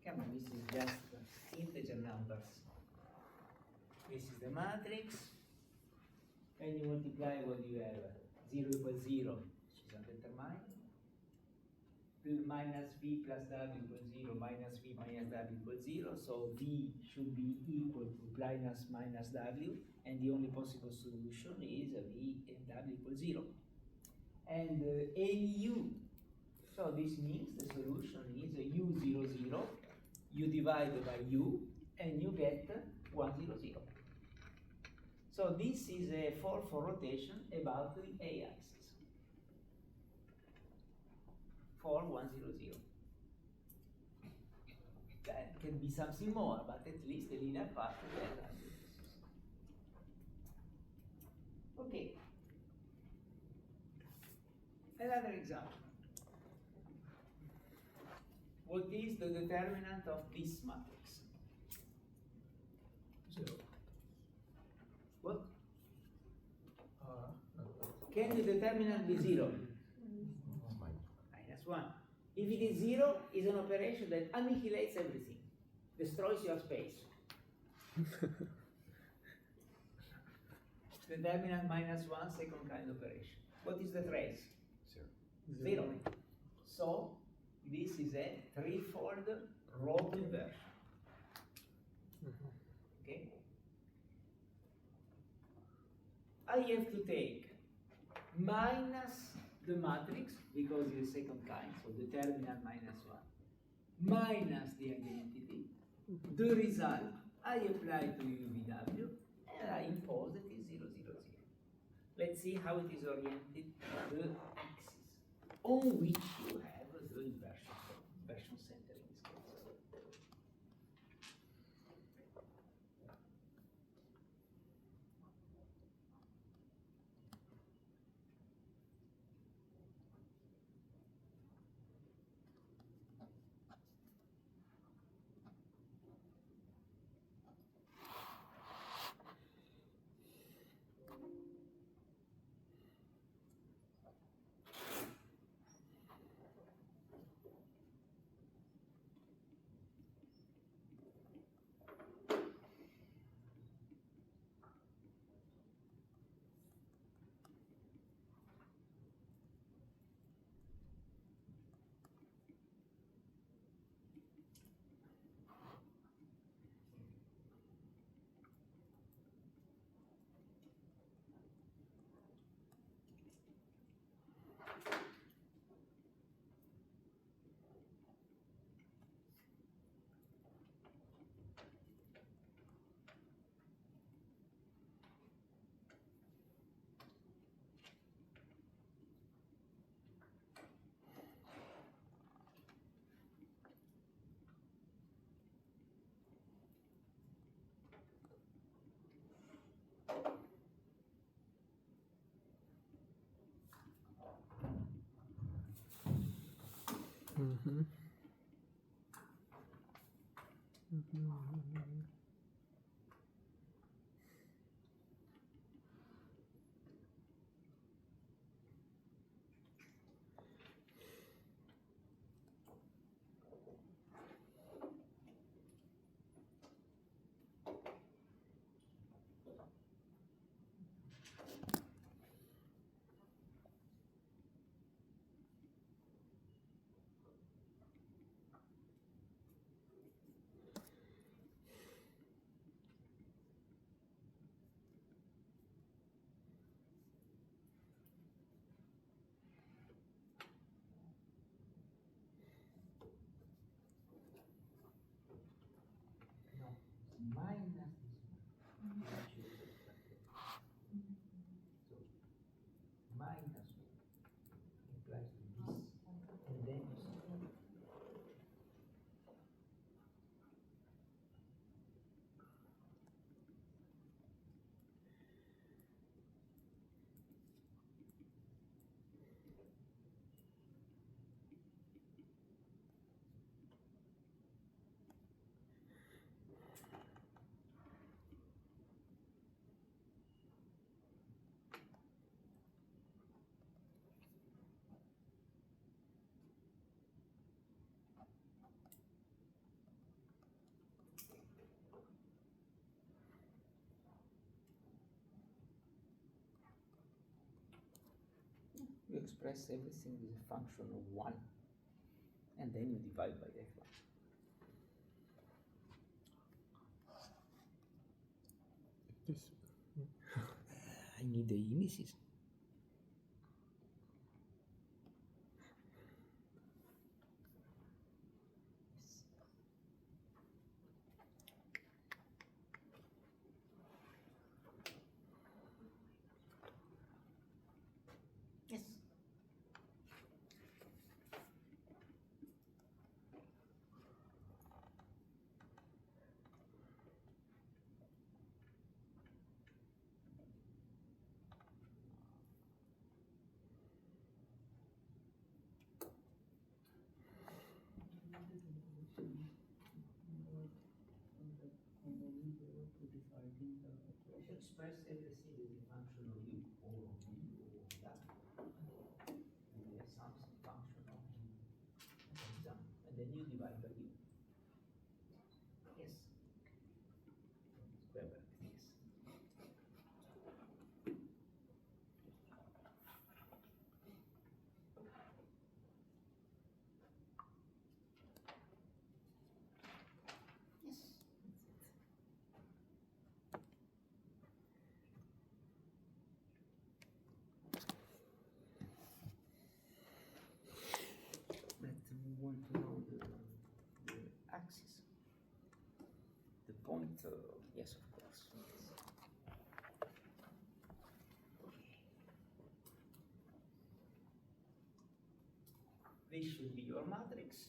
Come on, this is just integer numbers. This is the matrix. And you multiply what you have. 0 equals 0, which is undetermined. Minus v plus w equals 0, minus v minus w equals 0. So v should be equal to minus w. And the only possible solution is v and w equals 0. And nu. So this means the solution is u0, 0. You divide by u, and you get 1, 0, 0. So this is a 4 rotation about the a-axis. 4, 1, 0, 0. That can be something more, but at least the linear part is there. Okay. Another example. What is the determinant of this matrix? 0. What? No. Can the determinant be 0? It's mine. Minus 1. If it is 0, it's an operation that annihilates everything, destroys your space. Determinant minus 1, second kind operation. What is the trace? 0. 0. So, this is a threefold row inversion. Okay? I have to take minus the matrix, because it's the second kind, so determinant minus 1, minus the identity. The result, I apply to UVW, and I impose that is 0, 0, 0. Let's see how it is oriented to the axis, on which you have the inversion center in this case. No, minus this one. Which is subtracted. So minus implies to this, and then you see. You express everything as a function of 1, and then you divide by f1. This I need the indices. Yes. Express everything as a function of u or of v or of that. And there's some function of exam, and then you divide by u. Yes. Square bracket, yes. Yes. But we want to know the axis. The pointer, yes, of course. This should be your matrix,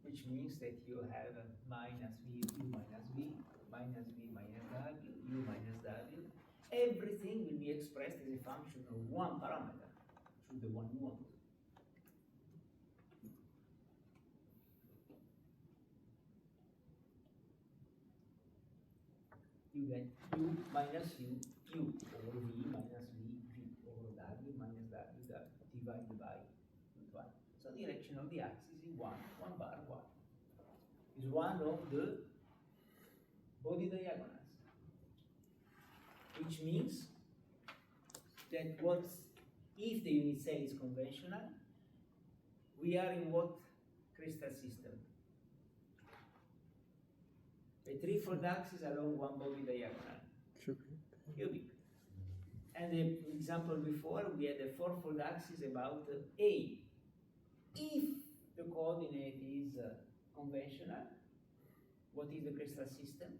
which means that you have a minus v, u minus v, minus v minus w, u minus w. Everything will be expressed as a function of one parameter, which is the one you want. You get u minus u, u over v minus v, v over w minus w, divided by 1. So direction of the axis is 1 bar 1. Is one of the body diagonals. Which means that if the unit cell is conventional, we are in what crystal system? A threefold axis along one body diagonal. Cubic. And the example before, we had a fourfold axis about A. If the coordinate is conventional, what is the crystal system?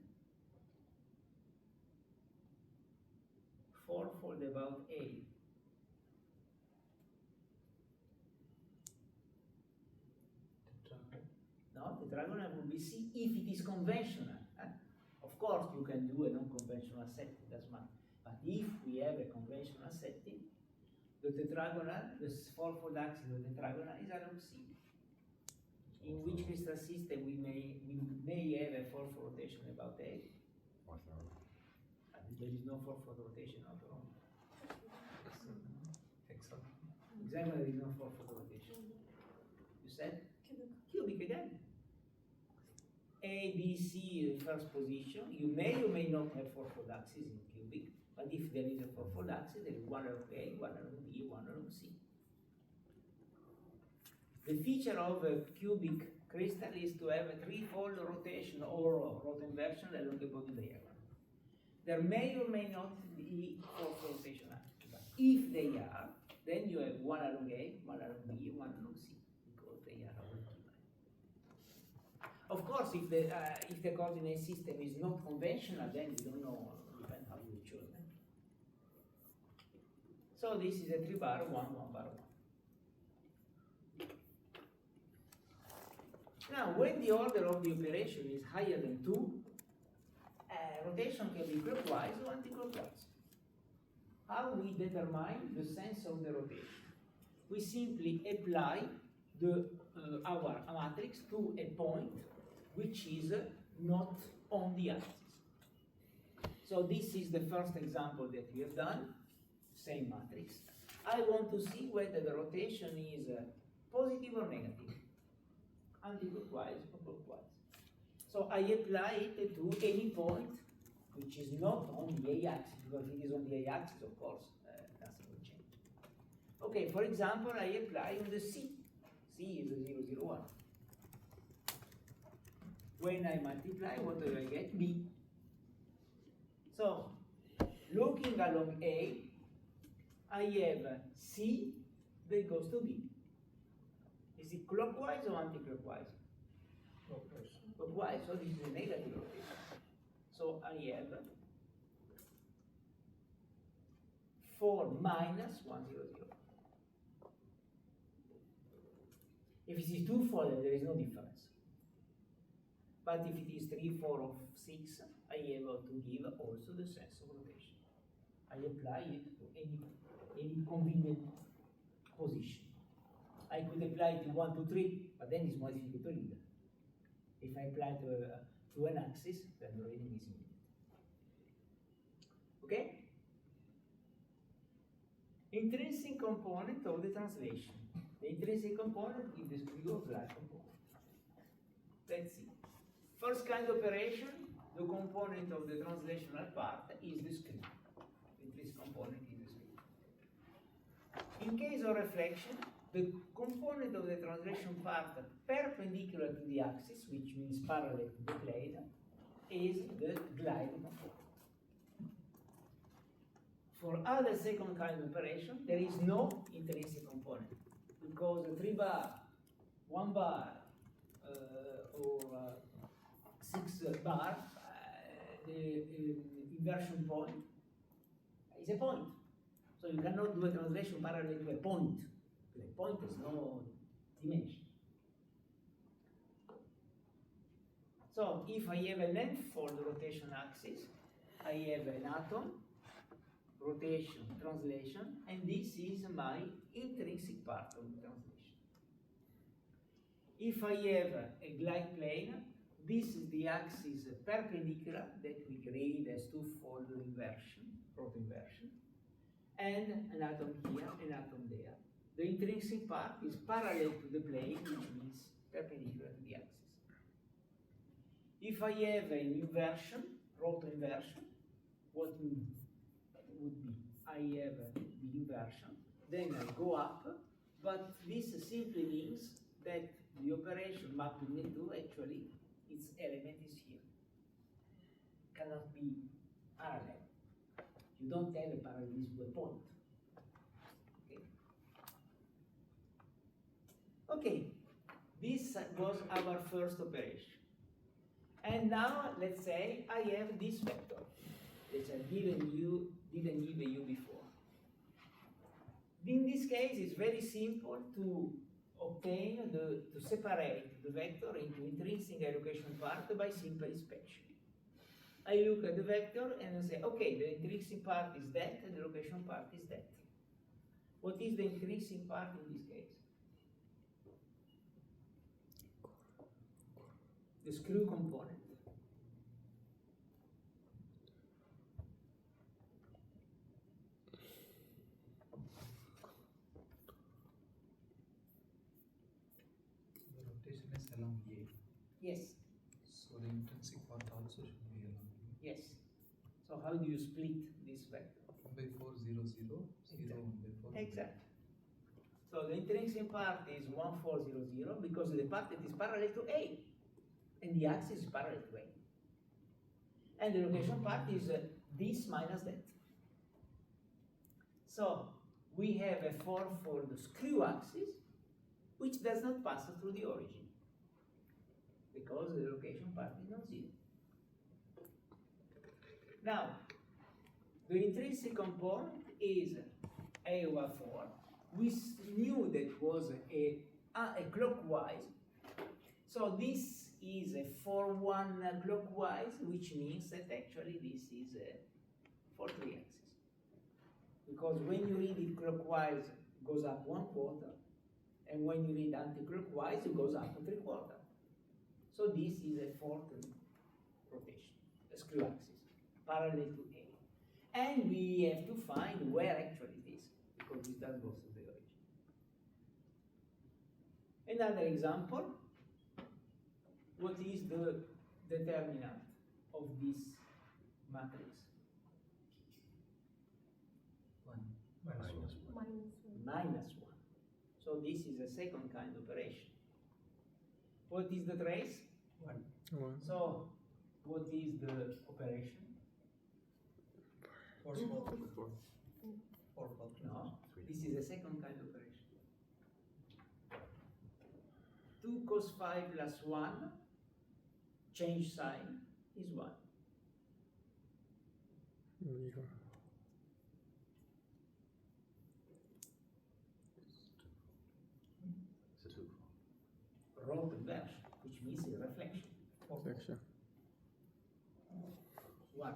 Fourfold about A. No, tetragonal would be C if it is conventional. Of course, you can do a non-conventional setting, doesn't matter. But if we have a conventional setting, the tetragonal, the fourfold axis of the tetragonal is along C. In which crystal system we may have a fourfold rotation about A, but there is no fourfold rotation after all. Hexagon. Exactly, there is no fourfold rotation. You said? Cubic again. A, B, C, first position. You may or may not have fourfold axis in cubic, but if there is a fourfold axis, there is one along A, one along B, one along C. The feature of a cubic crystal is to have a threefold rotation or rotoinversion along the body diagram. There may or may not be fourfold rotation axis, but if they are, then you have one along A, one along B, one along C, because they are all given. Of course, if the coordinate system is not conventional, then we don't know, depends how you choose them. So this is a 3 bar, 1, 1 bar, 1. Now, when the order of the operation is higher than 2, rotation can be clockwise or anti-clockwise. How we determine the sense of the rotation? We simply apply our matrix to a point which is not on the axis. So this is the first example that we have done, same matrix. I want to see whether the rotation is positive or negative, anti-clockwise or clockwise. So I apply it to any point which is not on the a-axis, because if it is on the a-axis, of course, nothing will change. Okay, for example, I apply on the C. C is a 0, 0, 1. When I multiply, what do I get? B. So, looking along A, I have C that goes to B. Is it clockwise or anti-clockwise? Clockwise, so this is a negative rotation. So I have 4 minus 1, 0, 0. If it is twofold, there is no difference. But if it is 3, 4, or 6, I have to give also the sense of rotation. I apply it to any convenient position. I could apply it to 1, 2, 3, but then it's more difficult to read. If I apply to an axis, then the reading is immediate. Okay? Intrinsic component of the translation. The intrinsic component is the Skrill-Glide component. Let's see. First kind of operation, the component of the translational part is the Skrill. The intrinsic component is the Skrill. In case of reflection, the component of the translation part perpendicular to the axis, which means parallel to the plane, is the glide component. For other second kind of operation, there is no intrinsic component, because a 3 bar, 1 bar, or 6 bar, the inversion point is a point. So you cannot do a translation parallel to a point. The point has no dimension. So if I have a length-fold rotation axis, I have an atom, rotation, translation, and this is my intrinsic part of the translation. If I have a glide plane, this is the axis perpendicular that we grade as twofold inversion, rotoinversion, and an atom here, an atom there. The intrinsic part is parallel to the plane, which means perpendicular to the axis. If I have an inversion, rotoinversion, what would be? I have the inversion, then I go up, but this simply means that the operation mapping into actually its element is here. Cannot be parallel. You don't have a parallelism to a point. Okay, this was our first operation. And now, let's say I have this vector that I've didn't give you before. In this case, it's very simple to obtain to separate the vector into intrinsic and allocation part by simple inspection. I look at the vector and I say, okay, the intrinsic part is that and the allocation part is that. What is the increasing part in this case? The screw component. The rotation is along A, Yes, so the intrinsic part also should be along A. yes. So how do you split this vector? 1 by 4, 0, 0, 0, 1 by 4. Exactly. So the intrinsic part is 1400 because the part that is parallel to A, and the axis is parallel to A. And the location part is this minus that. So we have a 4 for the screw axis, which does not pass through the origin, because the location part is not 0. Now, the intrinsic component is A over 4. We knew that was a clockwise. So this is a 4-1 clockwise, which means that actually this is a 4-3 axis. Because when you read it clockwise, it goes up 1/4, and when you read anti-clockwise, it goes up 3/4. So this is a 4-3 rotation, a screw axis, parallel to A. And we have to find where actually it is, because this does go to the origin. Another example, what is the determinant of this matrix? 1. Minus one. Minus 1. So this is a second kind operation. What is the trace? 1. 1. So what is the operation? 4, 4. 4, 4. No, this is a second kind of operation. 2 cos phi plus 1, change sign, is 1. Equal. It's a two. Rho conversion, which means a reflection. Section. 1.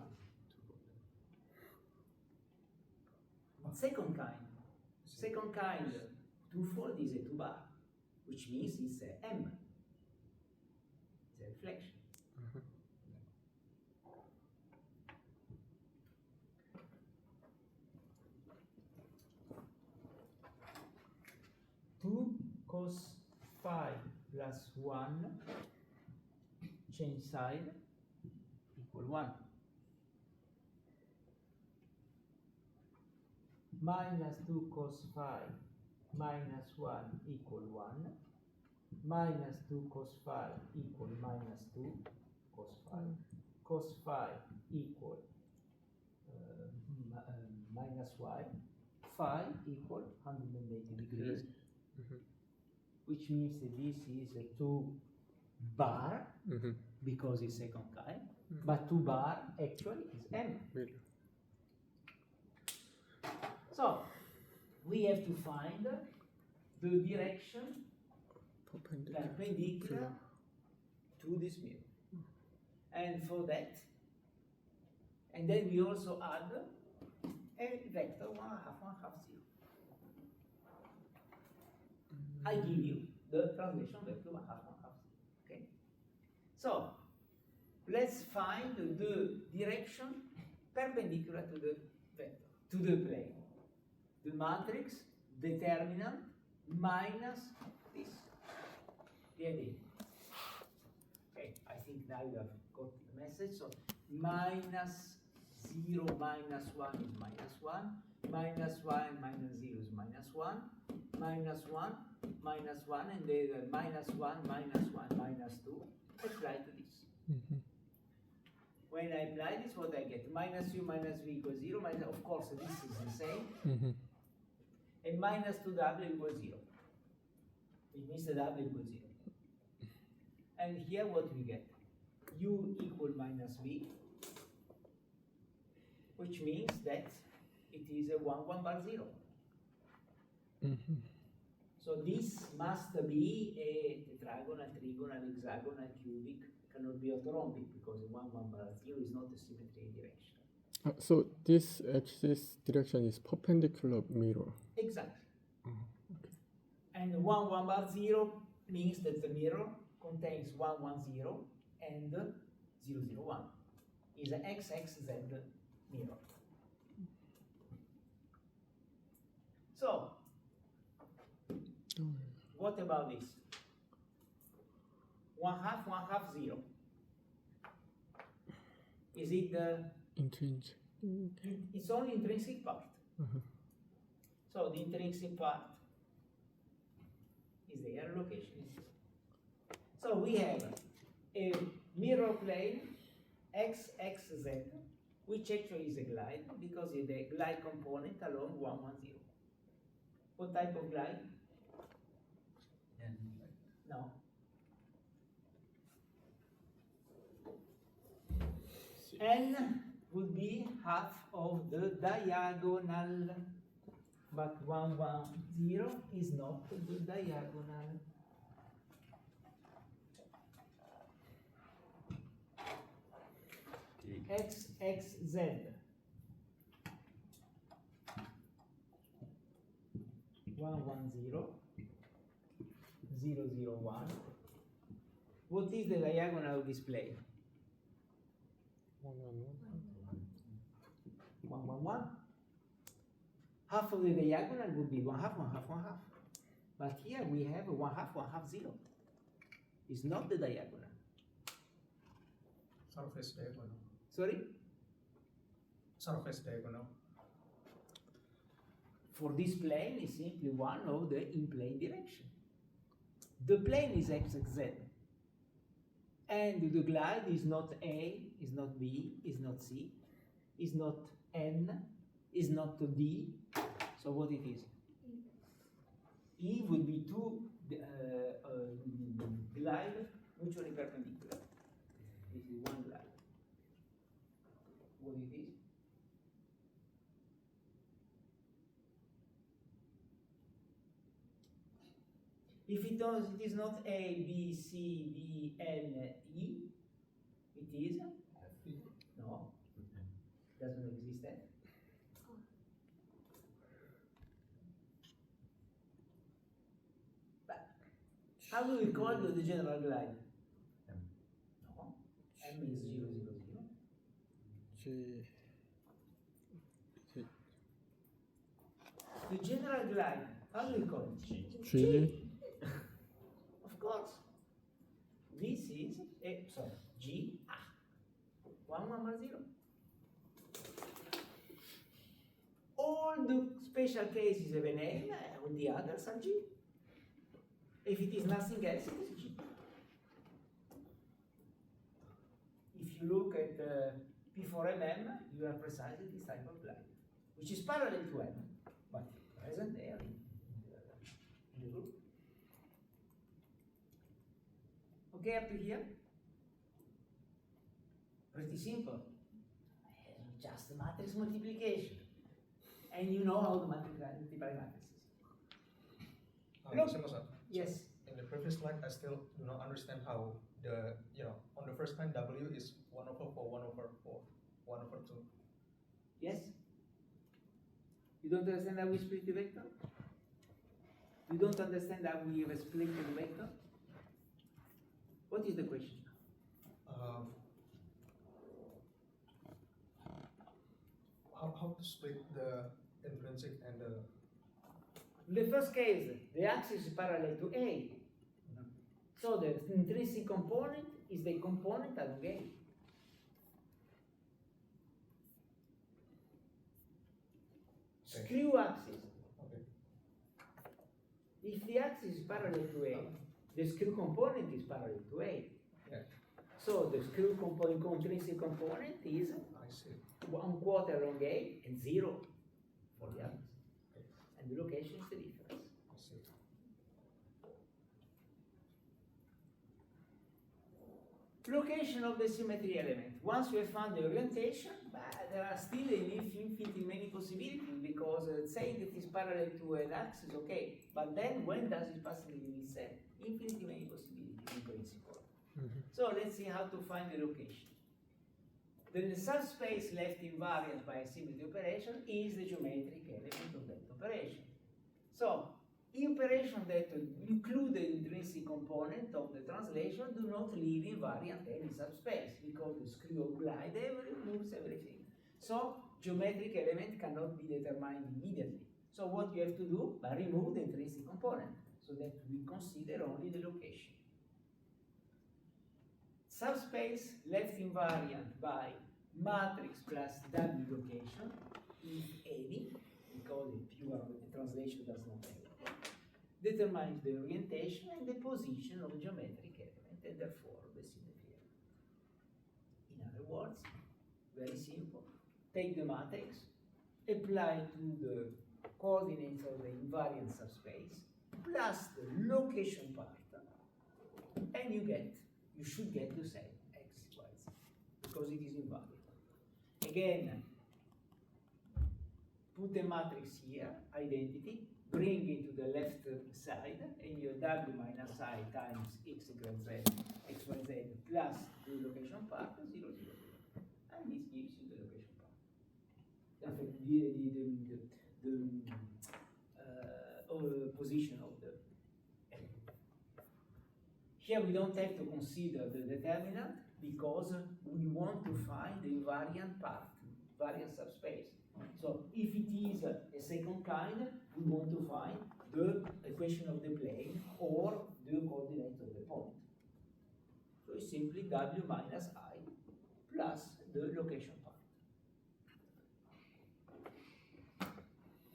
Second kind, twofold is a 2 bar, which means it's a M. It's a reflection. Uh-huh. 2 cos phi plus 1 change side equal 1. Minus 2 cos phi minus 1 equal 1. Minus 2 cos phi equal minus 2 cos phi. Cos phi equal minus y. Phi equal 180 degrees. Mhm. Which means that this is a 2 bar Mhm. because it's second kind, Mhm. but 2 bar actually is M. Middle. So we have to find the direction perpendicular to this mirror. And for that, and then we also add a vector 1/2, 1/2, 0. I give you the translation vector 1/2, 1/2, 0. Okay? So let's find the direction perpendicular to the vector, to the plane. The matrix determinant minus this. The idea. Okay, I think now you have got the message. So minus 0 minus 1 is minus 1. Minus 1 minus 0 is minus 1. Minus 1 minus 1, and then minus 1 minus 1 minus 2. Apply to this. Mhm. When I apply this, what I get? Minus u minus v equals 0. Minus, of course, this is the same. Mhm. And minus 2w equals 0. It means that w equals 0. And here what we get? U equal minus v, which means that it is a 1, 1 bar 0. Mhm. So this must be a tetragonal, trigonal, hexagonal, cubic, cannot be orthorhombic because a 1, 1 bar 0 is not a symmetry in direction. So this axis direction is perpendicular mirror. Exactly. And 1, 1 bar 0 means that the mirror contains 1, 1, 0 and 0, 0, 1. Is an XXZ mirror. So, what about this? 1/2, 0. Is it the Intrinsic. it's only intrinsic part. So the intrinsic part is there, location is there. So we have a mirror plane XXZ, which actually is a glide because it's the glide component along 1, 1, 0. What type of glide? No. N would be half of the diagonal, but 1, 1, 0 is not the diagonal. XXZ 1, 1, 0, 0, 0, 1. What is the diagonal of this plane? 1, 1, 1, 1. Half of the diagonal would be 1/2, 1/2, 1/2. But here we have 1/2, 1/2, 0. It's not the diagonal. Surface diagonal. Sorry? Surface diagonal. For this plane is simply one of the in-plane direction. The plane is XXZ. And the glide is not A, is not B, is not C, is not N, is not D. So what it is? E would be two glide mutually perpendicular. This is one glide. What it is? If it is not A, B, C, D, N, E, it is? No, doesn't exist that. But how do we call the general glide? M. No, M is 0, 0, 0. G. The general glide, how do we call it? G. Of course. This is a, sorry, G, 1, 1, 1, 0. All the special cases have a name, all the others are G. If it is nothing else, it is G. If you look at P4MM, you have precisely this type of glide, which is parallel to M, but present there in the group. Okay, up to here? Pretty simple. Just a matrix multiplication. And you know how to multiply matrices. Look. Samuel-san, Yes. in the previous slide, I still do not understand how the, on the first line, W is 1/4, 1/4, 1/2. Yes? You don't understand how we split the vector? You don't understand how we have split the vector? What is the question? How to split the intrinsic and the In the first case, the axis is parallel to A. So the intrinsic component is the component along A. Screw axis. okay. If the axis is parallel to A, the screw component is parallel to A. Yeah. So the screw component, intrinsic component is I see. 1/4 along A and 0 for the others. And the location is the difference. I see. Location of the symmetry element. Once we have found the orientation, but there are still infinitely many possibilities because saying that it's parallel to an axis, okay, but then when does it pass in the limit set? Infinitely many possibilities in principle. So let's see how to find the location. Then the subspace left invariant by a symmetry operation is the geometric element of that operation. So, operations that include the intrinsic component of the translation do not leave invariant any subspace because the screw of glide moves everything. So, geometric element cannot be determined immediately. So what you have to do? Remove the intrinsic component so that we consider only the location. Subspace left invariant by matrix plus W location, if any, because the pure translation does not have it, determines the orientation and the position of the geometric element and therefore the symmetry element. In other words, very simple. Take the matrix, apply to the coordinates of the invariant subspace plus the location part, and you should get the same x, y, z, because it is invariant. Again, put a matrix here, identity, bring it to the left side, and your W minus I times x equals z, x, y, z, plus the location part, 0, 0, 0. And this gives you the location part. In fact, the position of the element. Here we don't have to consider the determinant because we want to find the invariant part, invariant subspace. So if it is a second kind, we want to find the equation of the plane or the coordinate of the point. So it's simply W minus I plus the location part.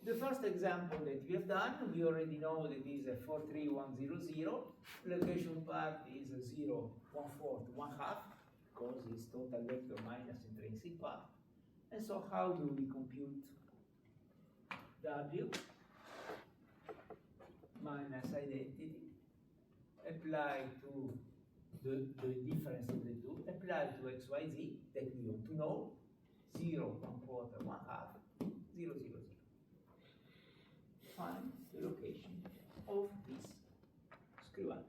The first example that we have done, we already know that it is a 43100. Location part is a 0, 1/4, 1/2, because it's total vector minus intrinsic part. And so how do we compute W minus identity, apply to the difference of the two, apply to x, y, z that we want to know, 0, 1/4, 1/2, 0, 0, 0. Find the location of this screw axis.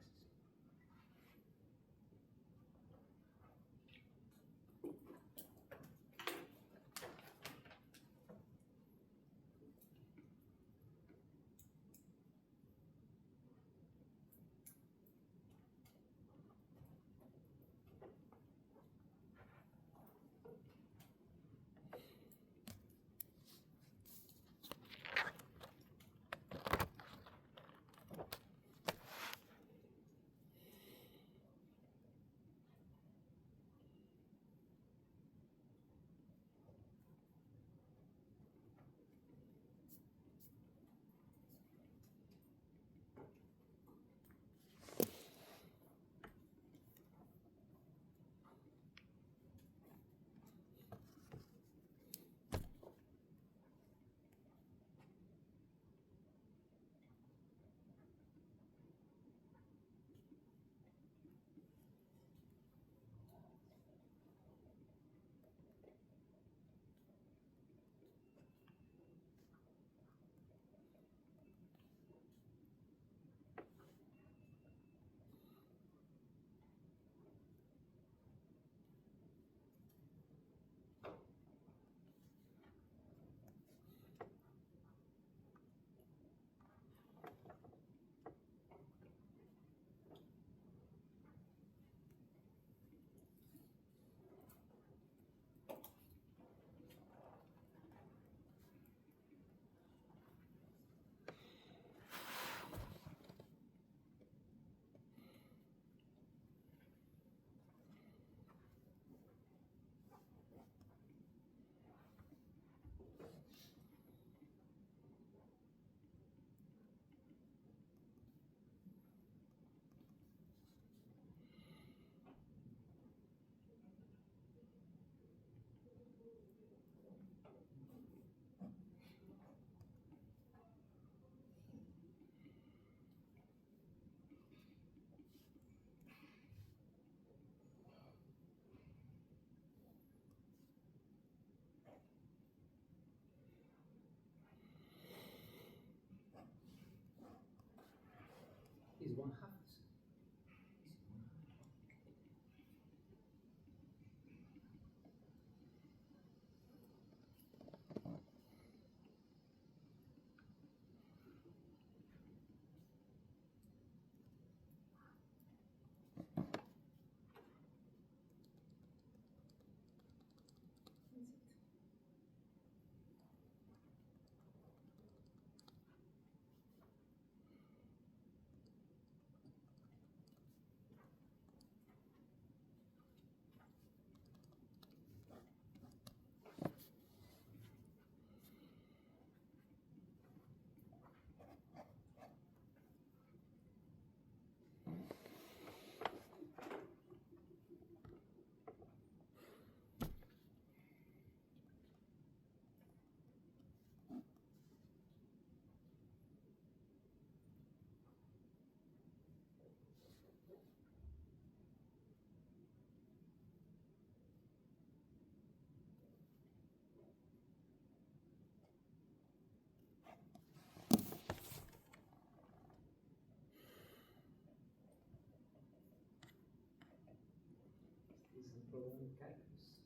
problem with calculus.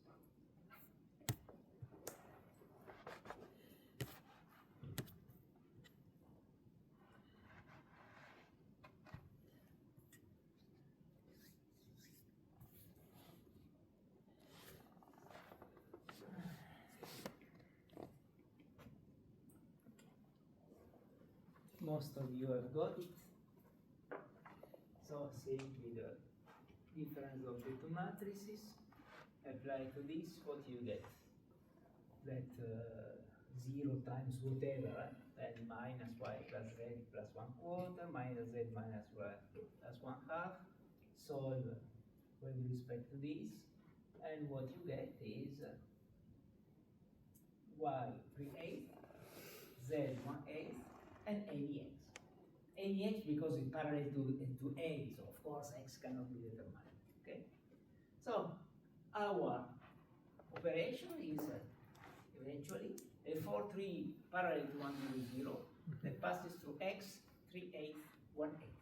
Most of you have got it. So simply the difference of the two matrices, apply to this, what you get? That 0 times whatever, then minus y plus z plus 1/4, minus z minus y plus 1/2, solve with respect to this, and what you get is y 3/8, z 1/8, and any x. Any x because it's parallel to a, so of course x cannot be determined. Okay? So our operation is eventually a 4-3 parallel to 1 0 that passes through x 3/8, 1/8.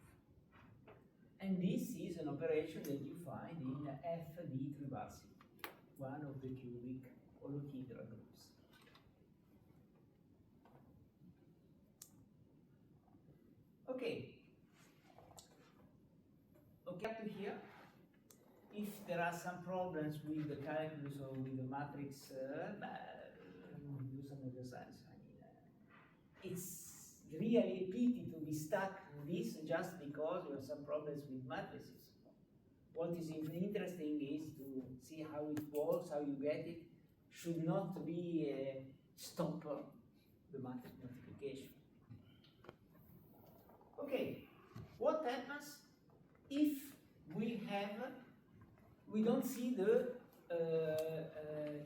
And this is an operation that you find in FD trivarsity, one of the cubic holohedral groups. Okay. Okay, up to here. If there are some problems with the calculus or with the matrix, do some exercise. I mean, it's really a pity to be stuck in this just because you have some problems with matrices. What is interesting is to see how it works, how you get it. Should not be a stopper, the matrix multiplication. Okay, what happens if we don't see the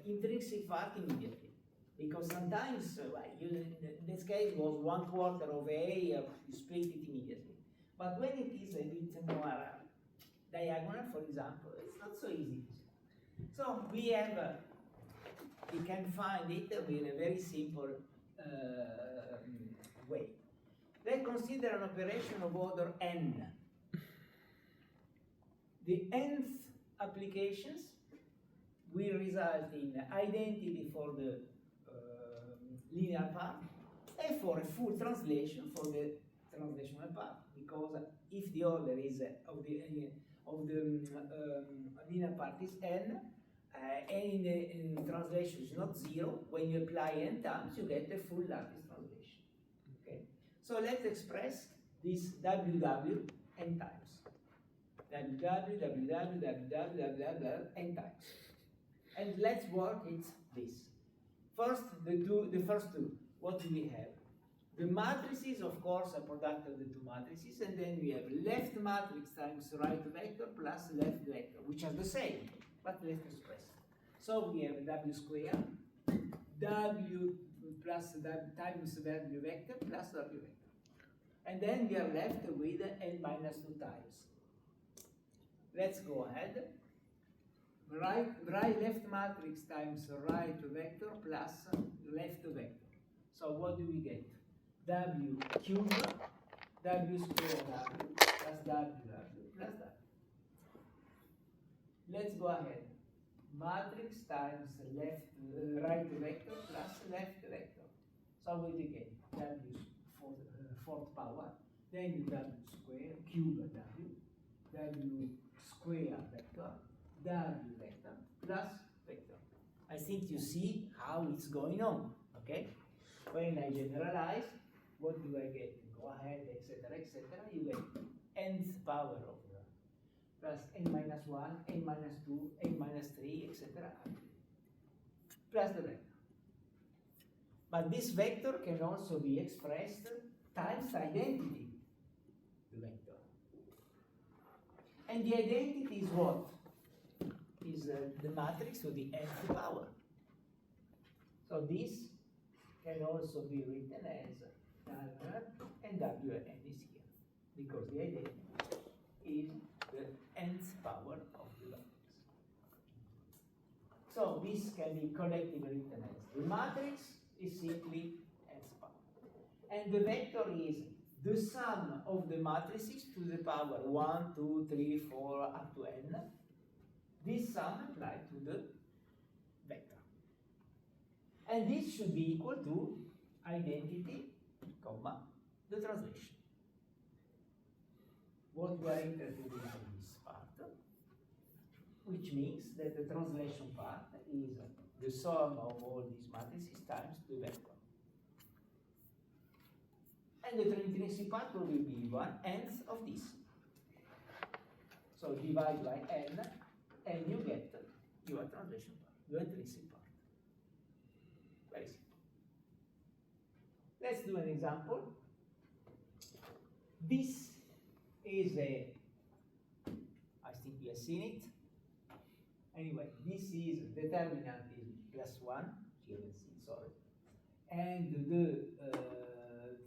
intrinsic part immediately? Because sometimes, in this case was 1/4 of A, you split it immediately. But when it is a bit more diagonal, for example, it's not so easy. So we can find it with a very simple way. Let's consider an operation of order n. The nth applications will result in identity for the linear part and for a full translation for the translational part. Because if the order is of the linear part is n, and in the translation is not 0, when you apply n times, you get the full lattice translation. Okay. So let's express this WW n times. WW n times. And let's work it this. First, the first two. What do we have? The matrices, of course, are product of the two matrices, and then we have left matrix times right vector plus left vector, which are the same, but let's express. So we have W squared, W plus W times W vector plus W vector. And then we are left with n minus 2 times. Let's go ahead. Right left matrix times right vector plus left vector. So what do we get? W cubed, W squared W plus W plus W. Let's go ahead. Matrix times right vector plus left vector. So what do we get? W fourth power, then W squared cube W square vector, W vector plus vector. I think you see how it's going on, okay? When I generalize, what do I get? Go ahead, etc., etc. You get nth power of plus n minus 1, n minus 2, n minus 3, etc. plus the vector. But this vector can also be expressed times identity, the vector. And the identity is what? Is the matrix to the nth power. So this can also be written as and Wn is here, because the identity is the nth power of the matrix. So this can be collectively written as the matrix is simply nth power. And the vector is the sum of the matrices to the power 1, 2, 3, 4 up to n, this sum applied to the vector. And this should be equal to identity, comma, the translation. What we are interested in is this part, which means that the translation part is the sum of all these matrices times the vector. And the intrinsic part will be 1/n of this. So divide by n, and you get your translation part, your intrinsic part. Very simple. Let's do an example. This is a, I think we have seen it. Anyway, this is determinant is +1, you haven't seen, sorry. And the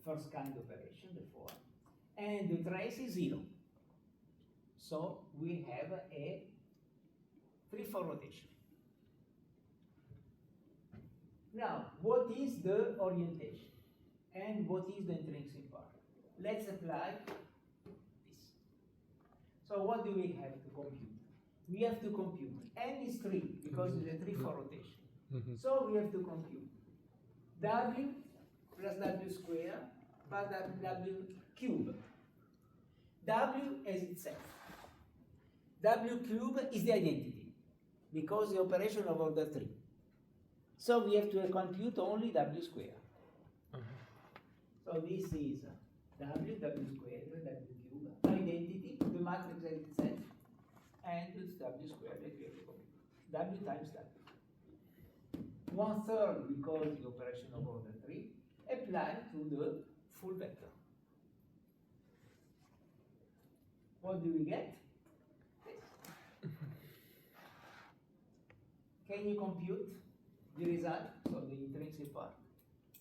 first kind operation, the 4. And the trace is 0. So we have a 3-4 rotation. Now, what is the orientation? And what is the intrinsic part? Let's apply this. So what do we have to compute? We have to compute. N is 3 because it's a 3-4 rotation. So we have to compute W plus W squared plus W cube. W as itself. W cube is the identity because the operation of order 3. So we have to compute only W squared. So this is W squared, W cube, identity, the matrix as itself, and it's W squared that we have to compute. W times W. 1/3 because the operation of order 3 applied to the full vector. What do we get? This. Can you compute the result? So the intrinsic part.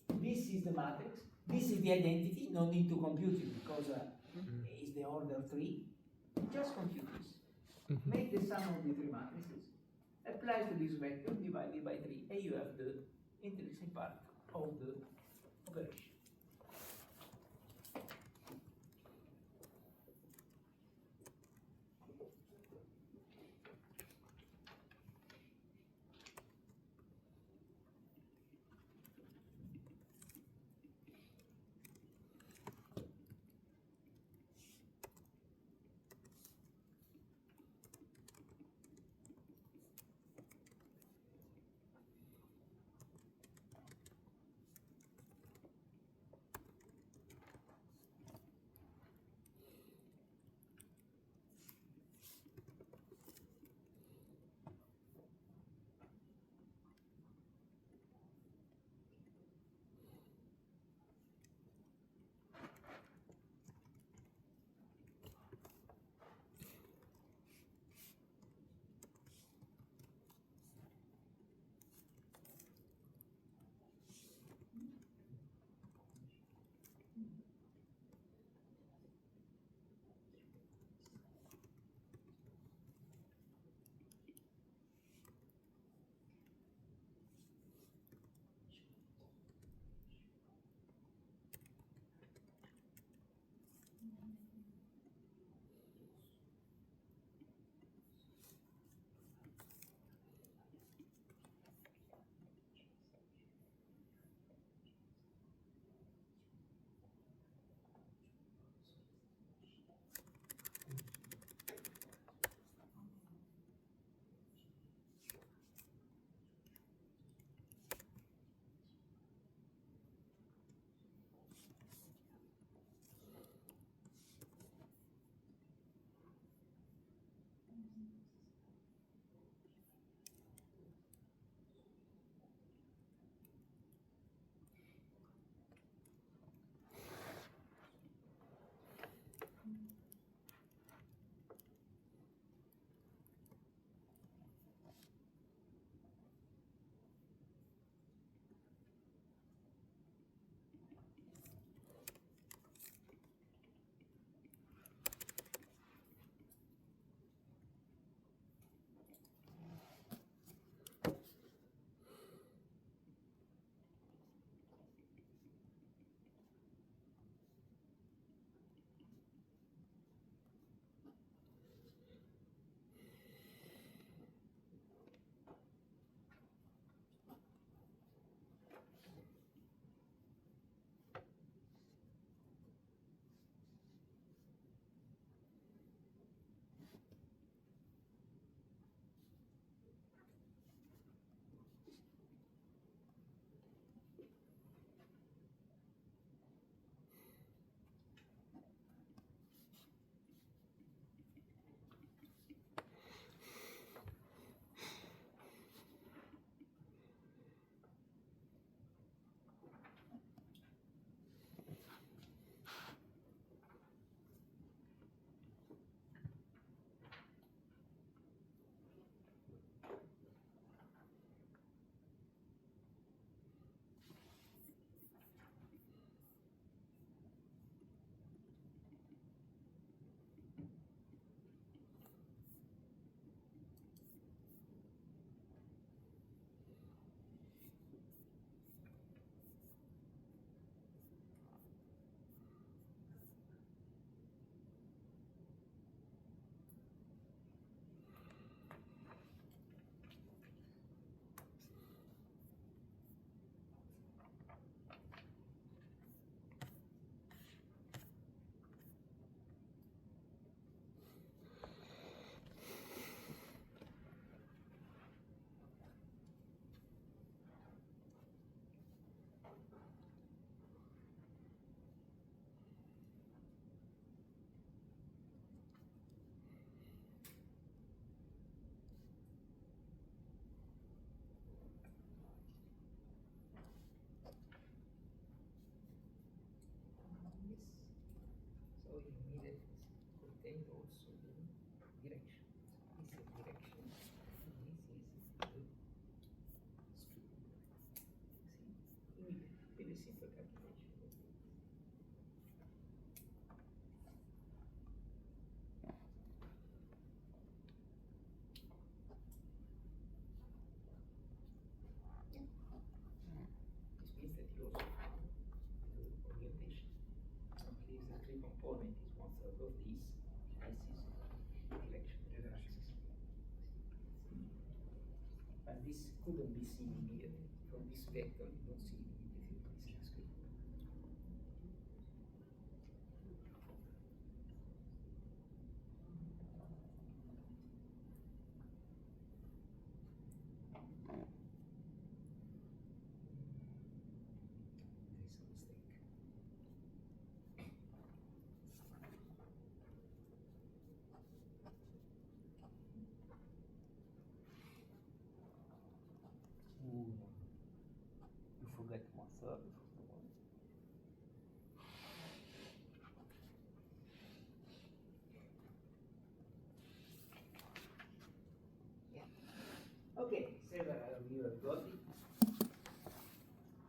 This is the matrix. This is the identity. No need to compute it because it's the order 3. Just compute this. Make the sum of the 3 matrices. Apply to this vector divided by 3, and you have the intrinsic part of the operation. direction. This is direction. And this is the screw. See? Very simple calculation. This means that you also found the orientation. Normally, the three component is one third of this. This is the direction of the axis. But this couldn't be seen immediately. From this vector, you don't see it immediately. This is good. There is a mistake. Ooh. You forget one third of the one. Yeah. Okay, several of you have got it.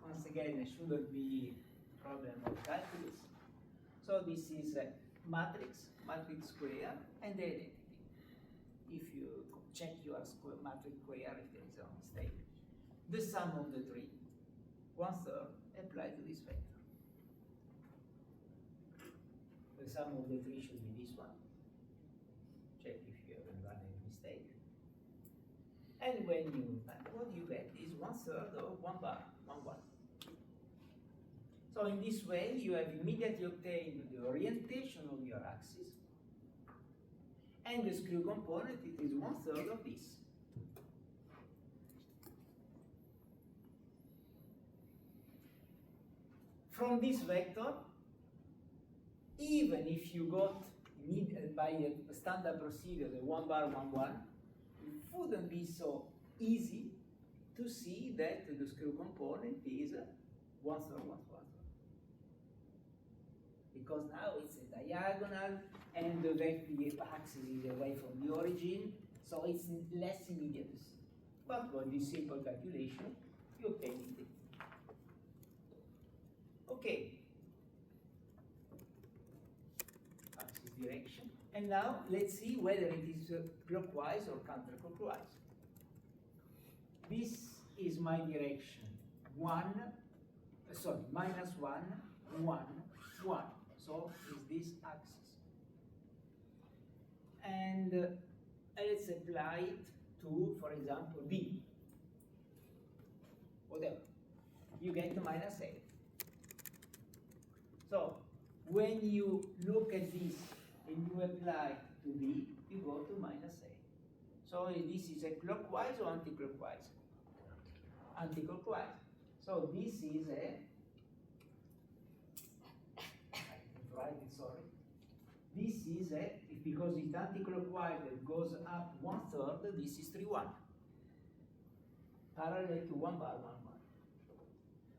Once again, it shouldn't be a problem of calculus. So this is a matrix square, and the identity. If you check your matrix square, if there is a mistake, the sum of the three, one third, apply to this vector. The sum of the three should be this one. Check if you haven't done any mistake. And when you, what you get is one third of 1 bar, 1 1. So in this way, you have immediately obtained the orientation of your axis, and the screw component, it is one third of this. From this vector, even if you got by a standard procedure, the 1 bar 1 1, it wouldn't be so easy to see that the screw component is one third, one third. Because now it's a diagonal and the axis is away from the origin, so it's less immediate to see. But with this simple calculation, you obtain it. Okay. Axis direction. And now let's see whether it is clockwise or counterclockwise. This is my direction. Minus 1, 1, 1. So is this axis. And let's apply it to, for example, B. Whatever. You get minus 8. So when you look at this and you apply to B, you go to minus 8. So this is a clockwise or anti-clockwise? Anti-clockwise. So this is a, right, sorry. This is a, because it's anti-clockwise that goes up one third, this is 3 1. Parallel to 1 bar 1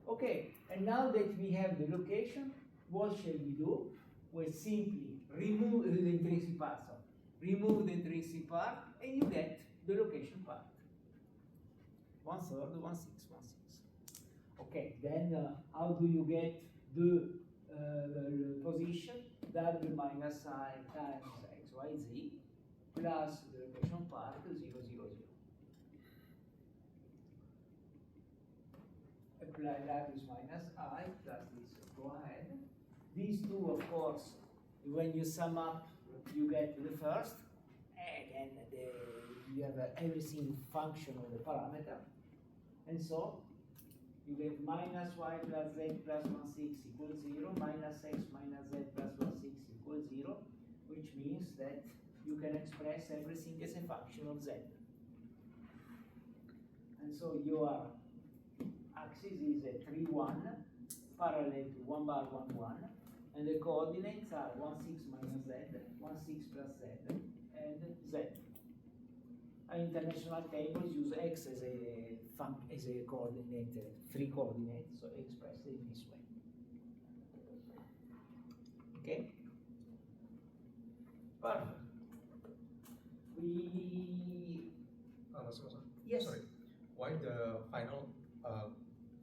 1. Okay, and now that we have the location, what shall we do? We simply remove the intrinsic part, remove the intrinsic part, and you get the location part. 1 third, 1 6, 1 6. Okay, then how do you get the position? W minus I times XYZ plus the location part 0 0 0. Apply W minus I plus this. Go ahead. These two, of course, when you sum up, you get the first, and then you have everything function of the parameter, and so you get minus y plus z plus 1 6 equals 0, minus x minus z plus 1 6 equals 0, which means that you can express everything as a function of z. And so your axis is a 3 1 parallel to 1 bar 1 1, and the coordinates are 1 6 minus z, 1 6 plus z, and z. International tables use x as a coordinate, 3 coordinates, so expressed in this way. Okay? Perfect. Sorry. Yes. Sorry. Why the final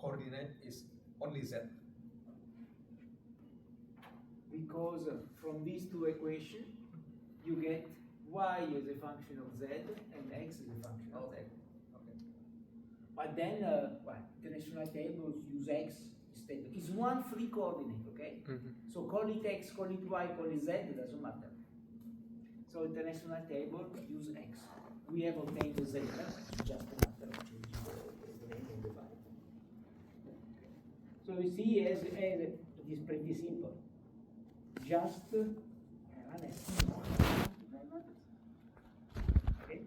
coordinate is only z? Because from these two equations, you get y as a function of z and x as a function of z. Okay. But then, international tables use x instead. It's one free coordinate, okay? So call it x, call it y, call it z, doesn't matter. So international table use x. We have obtained the z, it's just a matter of changing the name of the file. So you see, it is pretty simple. Just run S. Okay.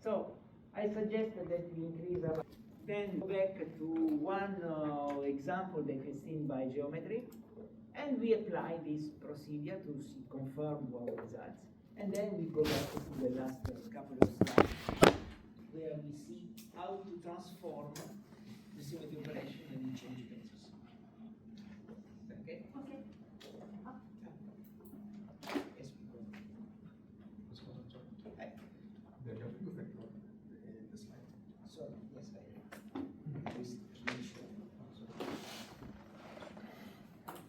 So I suggested that we increase our. Then go back to one example that is seen by geometry, and we apply this procedure to confirm our results. And then we go back to the last couple of slides, where we see how to transform the symmetry operation and change basis. Okay? Okay. Yes, we go. Sorry. The W factor in the slide. Sorry.